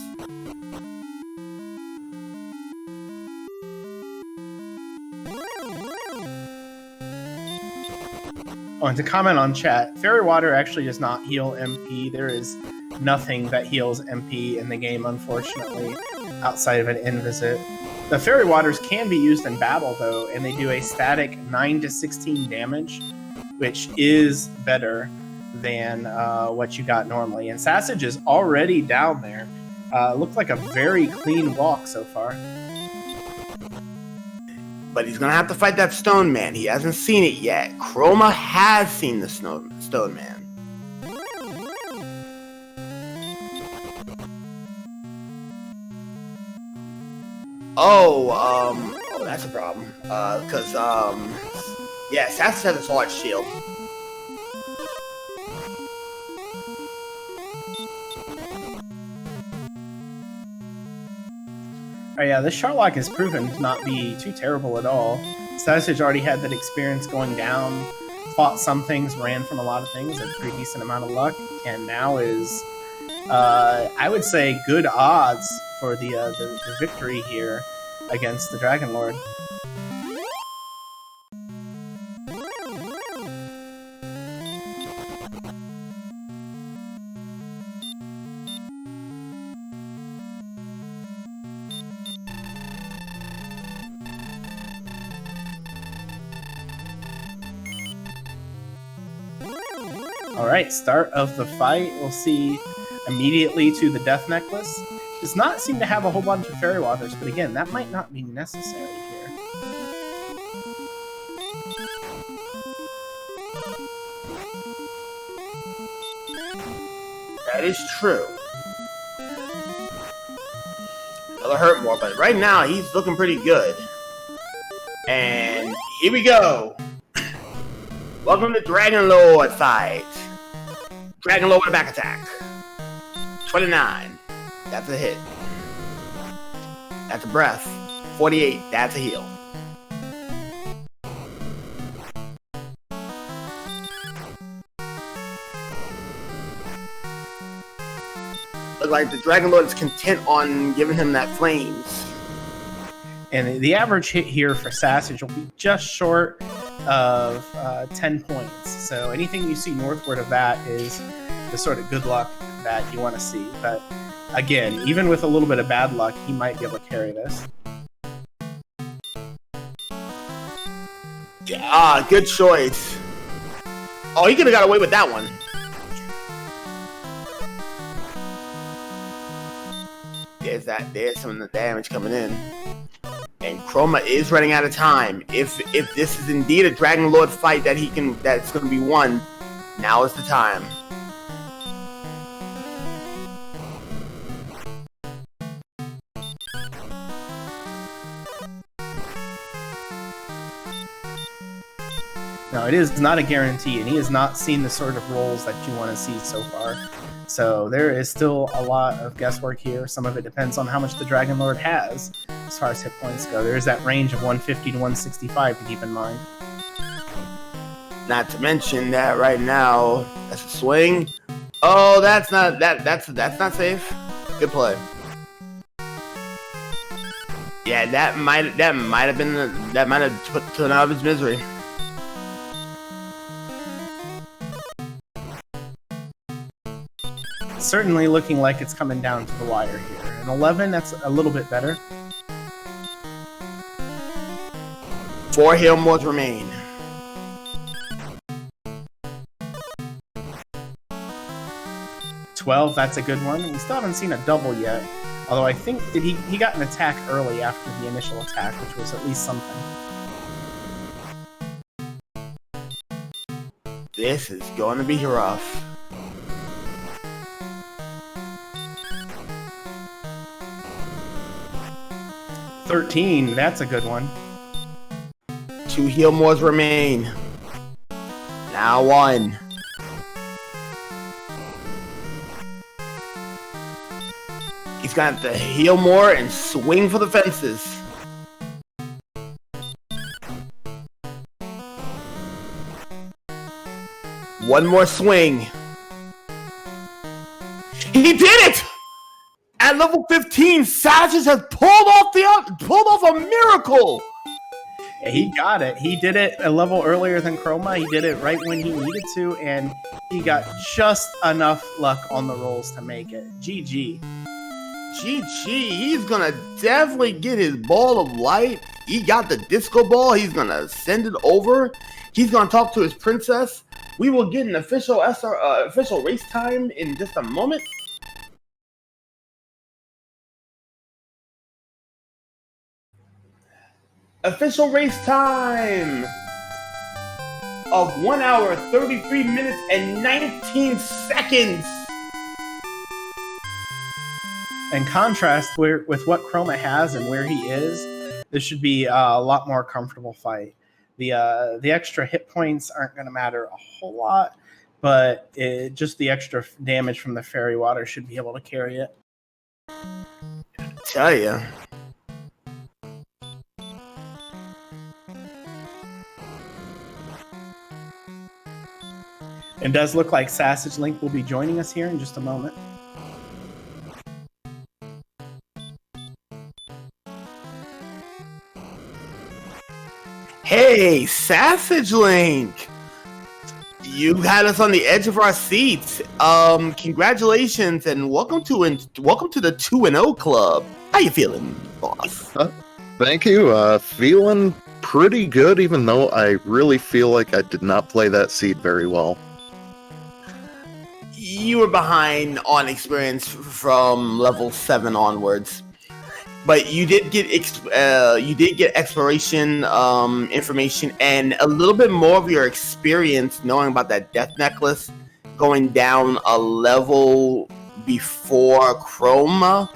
Oh, and to comment on chat, Fairy Water actually does not heal MP. There is nothing that heals MP in the game, unfortunately, outside of an Invisit. The Fairy Waters can be used in battle, though, and they do a static 9 to 16 damage, which is better than what you got normally. And Sassage is already down there. Looked like a very clean walk so far. But he's going to have to fight that Stone Man. He hasn't seen it yet. Chroma has seen the Stone Man. Oh, that's a problem. Because, yeah, Sassage has a large shield. Oh yeah, this Sharlock has proven to not be too terrible at all. Sassage already had that experience going down, fought some things, ran from a lot of things, had a pretty decent amount of luck, and now is, I would say, good odds for the victory here against the Dragon Lord. All right, start of the fight. We'll see immediately to the Death Necklace. Does not seem to have a whole bunch of Fairy Waters, but again, that might not be necessary here. That is true. It'll hurt more, but right now he's looking pretty good. And here we go. Welcome to Dragon Lord fight. Dragon Lord with a back attack. 29. That's a hit. That's a breath. 48. That's a heal. Look like the Dragon Lord is content on giving him that flames. And the average hit here for Sassage will be just short of 10 points. So anything you see northward of that is the sort of good luck that you want to see. But again, even with a little bit of bad luck, he might be able to carry this. Ah, good choice. Oh, he could have got away with that one. There's some of the damage coming in. And Chroma is running out of time. If this is indeed a Dragon Lord fight that's gonna be won, now is the time. Now, it is not a guarantee, and he has not seen the sort of rolls that you want to see so far. So there is still a lot of guesswork here. Some of it depends on how much the Dragon Lord has as far as hit points go. There is that range of 150 to 165 to keep in mind. Not to mention that right now, that's a swing. Oh, that's not not safe. Good play. Yeah, that might have put him out of his misery. Certainly looking like it's coming down to the wire here. An 11, that's a little bit better. 4 heal mods remain. $12, that's a good one. We still haven't seen a double yet. Although I think that he got an attack early after the initial attack, which was at least something. This is going to be rough. $13, that's a good one. 2 heal mods remain. Now 1. He's got to heal more and swing for the fences. One more swing. He did it! At level 15, Sassage has pulled off a miracle. He got it. He did it a level earlier than Chroma. He did it right when he needed to, and he got just enough luck on the rolls to make it. GG. GG. He's gonna definitely get his ball of light. He got the disco ball. He's gonna send it over. He's gonna talk to his princess. We will get an official race time in just a moment. Official race time of 1 hour, 33 minutes, and 19 seconds. In contrast with what Chroma has and where he is, this should be a lot more comfortable fight. The extra hit points aren't going to matter a whole lot, but just the extra damage from the Fairy Water should be able to carry it. Tell ya. It does look like Sassagelink will be joining us here in just a moment. Hey, Sassagelink! You had us on the edge of our seats. Congratulations and welcome to the 2-0 club. How you feeling, boss? Thank you. Feeling pretty good, even though I really feel like I did not play that seed very well. you were behind on experience from level 7 onwards. But you did get exploration information and a little bit more of your experience knowing about that death necklace going down a level before Chroma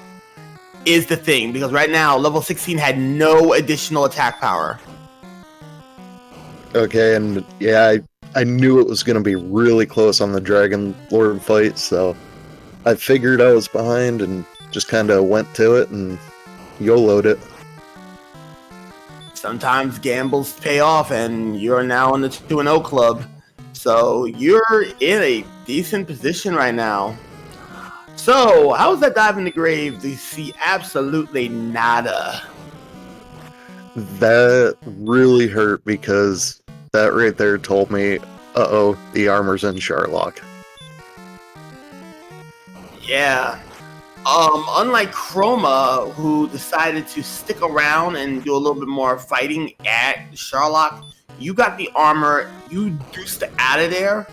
is the thing, because right now level 16 had no additional attack power. Okay, and yeah, I knew it was going to be really close on the Dragon Lord fight, so I figured I was behind and just kind of went to it and YOLO'd it. Sometimes gambles pay off, and you're now in the 2-0 club. So you're in a decent position right now. So, how was that dive in the grave? Do you see absolutely nada? That really hurt because that right there told me, uh-oh, the armor's in Sharlock. Yeah. Unlike Chroma, who decided to stick around and do a little bit more fighting at Sharlock, you got the armor, you deuced out of there,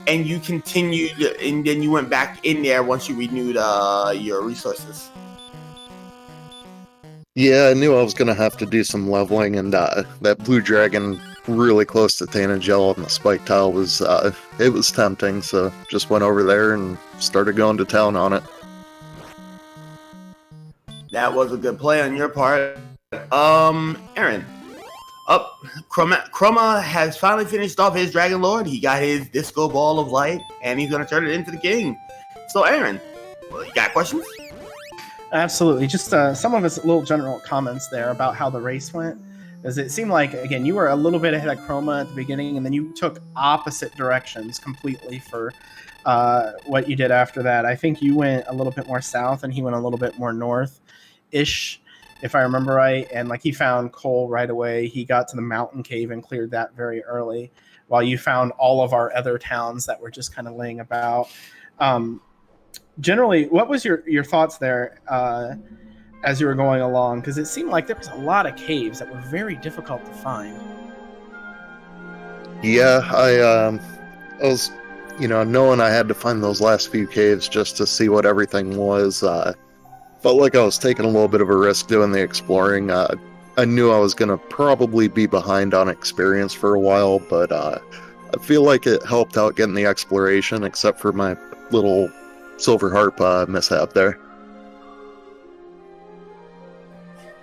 and you continued, and then you went back in there once you renewed your resources. Yeah, I knew I was going to have to do some leveling, and that blue dragon really close to Tangel on the spike tile was, it was tempting, so just went over there and started going to town on it. That was a good play on your part. Aaron. Chroma has finally finished off his Dragon Lord. He got his Disco Ball of Light, and he's going to turn it into the game. So, Aaron, you got questions? Absolutely. Just some of his little general comments there about how the race went. Because it seemed like, again, you were a little bit ahead of Chroma at the beginning, and then you took opposite directions completely for what you did after that. I think you went a little bit more south, and he went a little bit more north-ish, if I remember right. And like he found coal right away. He got to the mountain cave and cleared that very early, while you found all of our other towns that were just kind of laying about. Generally, what was your thoughts there as you were going along? Because it seemed like there was a lot of caves that were very difficult to find. Yeah, I was, knowing I had to find those last few caves just to see what everything was, felt like I was taking a little bit of a risk doing the exploring. I knew I was going to probably be behind on experience for a while, but I feel like it helped out getting the exploration, except for my little Silver Harp mishap there.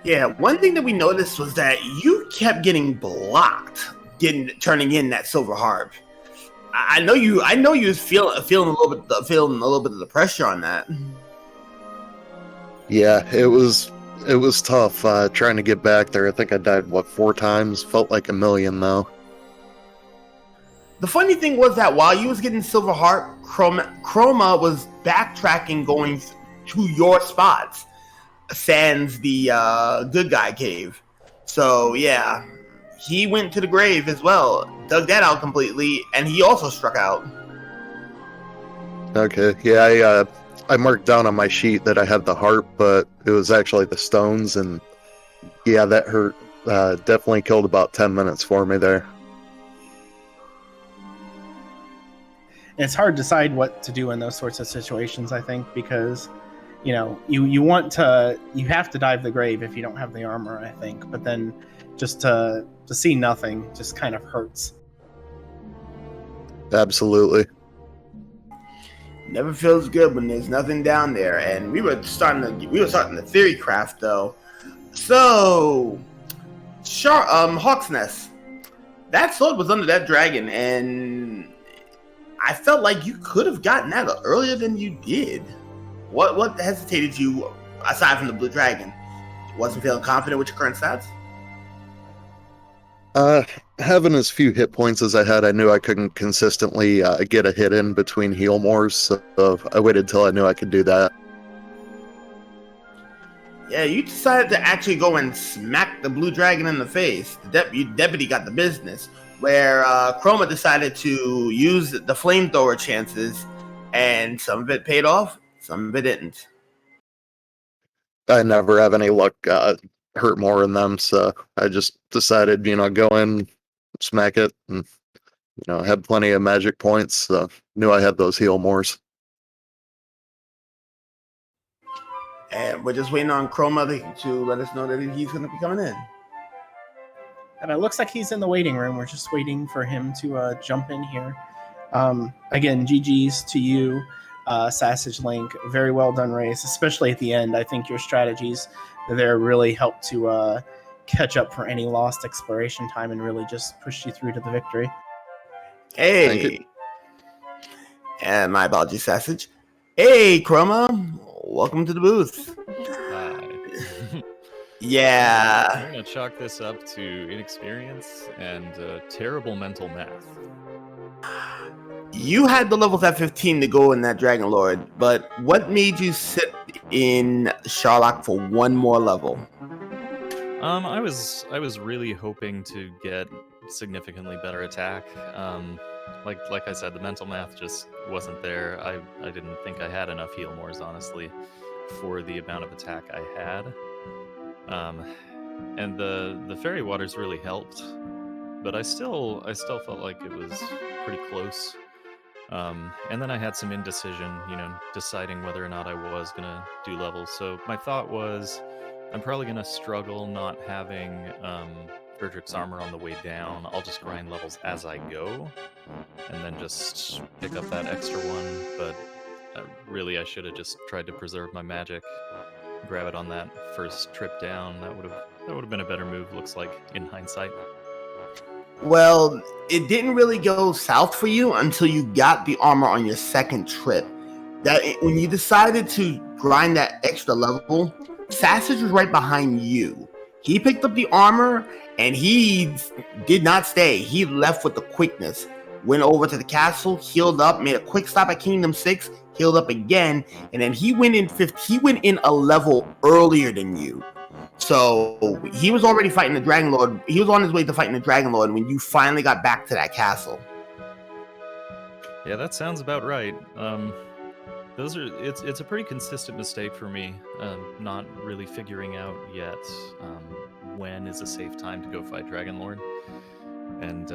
Yeah, one thing that we noticed was that you kept getting blocked, turning in that Silver Harp. I know you was feeling a little bit of the pressure on that. Yeah, it was tough trying to get back there. I think I died 4 times. Felt like a million though. The funny thing was that while you was getting Silver Harp, Chroma was backtracking, going to your spots, sans the good guy cave. So yeah, he went to the grave as well, dug that out completely, and he also struck out. Okay, yeah, I marked down on my sheet that I had the harp, but it was actually the stones, and yeah, that hurt. Definitely killed about 10 minutes for me there. It's hard to decide what to do in those sorts of situations, I think, because you have to dive the grave if you don't have the armor, I think. But then just to see nothing just kind of hurts. Absolutely. Never feels good when there's nothing down there. And we were starting the theory craft though. So Hawk's Nest. That sword was under that dragon, and I felt like you could have gotten that earlier than you did. What hesitated you, aside from the blue dragon? Wasn't feeling confident with your current stats? Having as few hit points as I had, I knew I couldn't consistently get a hit in between heal mores, so I waited till I knew I could do that. Yeah, you decided to actually go and smack the blue dragon in the face. The deputy got the business, where Chroma decided to use the flamethrower chances, and some of it paid off, some of it didn't. I never have any luck hurt more in them, so I just decided, go in, smack it, and, had plenty of magic points, so knew I had those heal mores. And we're just waiting on Chroma to let us know that he's going to be coming in. And it looks like he's in the waiting room. We're just waiting for him to jump in here. Again, GG's to you, Sassagelink. Very well done race, especially at the end. I think your strategies there really helped to catch up for any lost exploration time and really just pushed you through to the victory. Hey. And my apologies, Sassage. Hey, Chroma. Welcome to the booth. Hi. Yeah. I'm going to chalk this up to inexperience and terrible mental math. You had the levels at 15 to go in that Dragon Lord, but what made you sit in Sharlock for one more level? I was really hoping to get significantly better attack. Like I said, the mental math just wasn't there. I didn't think I had enough heal mores, honestly, for the amount of attack I had. And the fairy waters really helped, but I still felt like it was pretty close. And then I had some indecision, deciding whether or not I was gonna do levels. So my thought was, I'm probably gonna struggle not having Erdrick's armor on the way down. I'll just grind levels as I go, and then just pick up that extra one. But really, I should have just tried to preserve my magic, grab it on that first trip down. That would have been a better move. Looks like in hindsight. Well, it didn't really go south for you until you got the armor on your second trip. When you decided to grind that extra level, Sassage was right behind you. He picked up the armor and he did not stay. He left with the quickness. Went over to the castle, healed up, made a quick stop at Kingdom 6, healed up again, and then he went in a level earlier than you. So he was already fighting the Dragon Lord. He was on his way to fighting the Dragon Lord when you finally got back to that castle. Yeah, that sounds about right. It's a pretty consistent mistake for me, not really figuring out yet when is a safe time to go fight Dragon Lord. And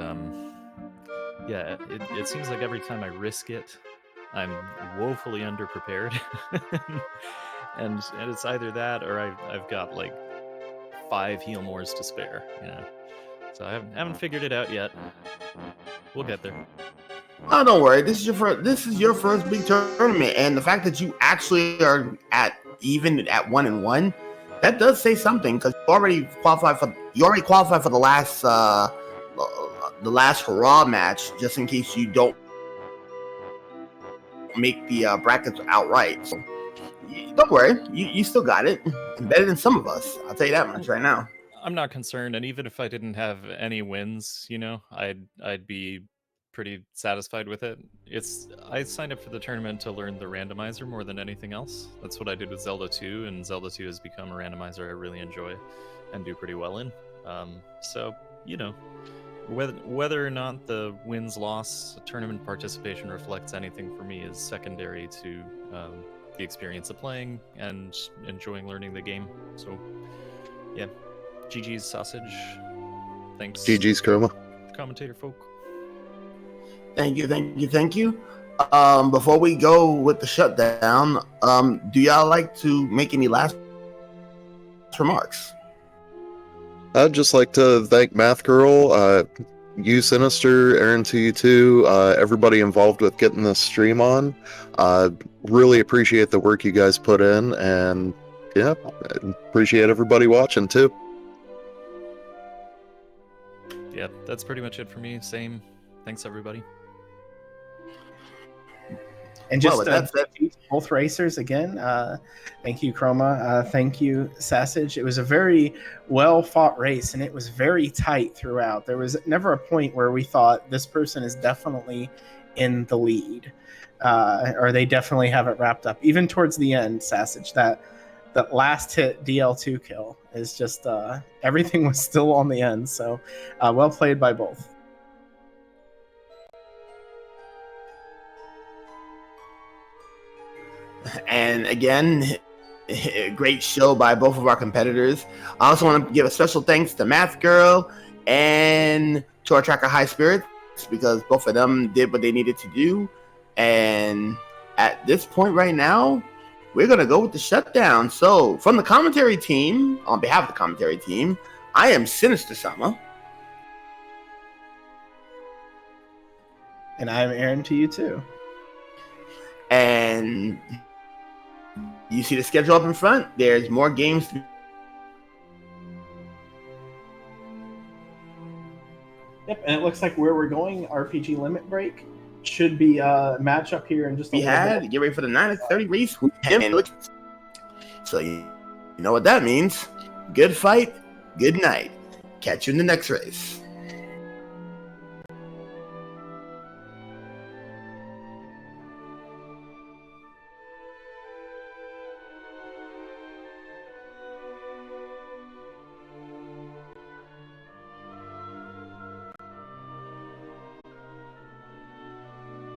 yeah, it seems like every time I risk it, I'm woefully underprepared. and it's either that or I've got like 5 heal mores to spare, So I haven't figured it out yet. We'll get there. Oh, don't worry. This is your first big tournament, and the fact that you actually are even at 1-1, that does say something, because you already qualified for the last hurrah match, just in case you don't make the brackets outright. So don't worry, you still got it. Better than some of us. I'll tell you that much right now. I'm not concerned, and even if I didn't have any wins, I'd be pretty satisfied with it. I signed up for the tournament to learn the randomizer more than anything else. That's what I did with Zelda 2, and Zelda 2 has become a randomizer I really enjoy and do pretty well in. So, whether or not the wins-loss tournament participation reflects anything for me is secondary to the experience of playing and enjoying learning the game. So, yeah. GG's Sausage. Thanks. GG's Chroma. Commentator folk. Thank you. Before we go with the shutdown, do y'all like to make any last remarks? I'd just like to thank Math Girl, you Sinister, Aaron to everybody involved with getting this stream on. Really appreciate the work you guys put in, and yeah, appreciate everybody watching too. Yeah, that's pretty much it for me. Same. Thanks, everybody. And just both racers again. Thank you, Chroma. Thank you, Sassage. It was a very well-fought race, and it was very tight throughout. There was never a point where we thought this person is definitely in the lead, or they definitely have it wrapped up. Even towards the end, Sassage, that last hit DL2 kill is just everything was still on the end. So well played by both. And again, great show by both of our competitors. I also want to give a special thanks to Math Girl and to our tracker High Spirits, because both of them did what they needed to do. And at this point right now, we're going to go with the shutdown. So, from the commentary team, on behalf of the commentary team, I am Sinister Summer. And I'm Aaron to you too. And you see the schedule up in front. There's more games to be. Yep, and it looks like where we're going, RPG Limit Break, should be a matchup here in just a We little had bit. get ready for the 9:30 race. So you know what that means. Good fight, good night. Catch you in the next race.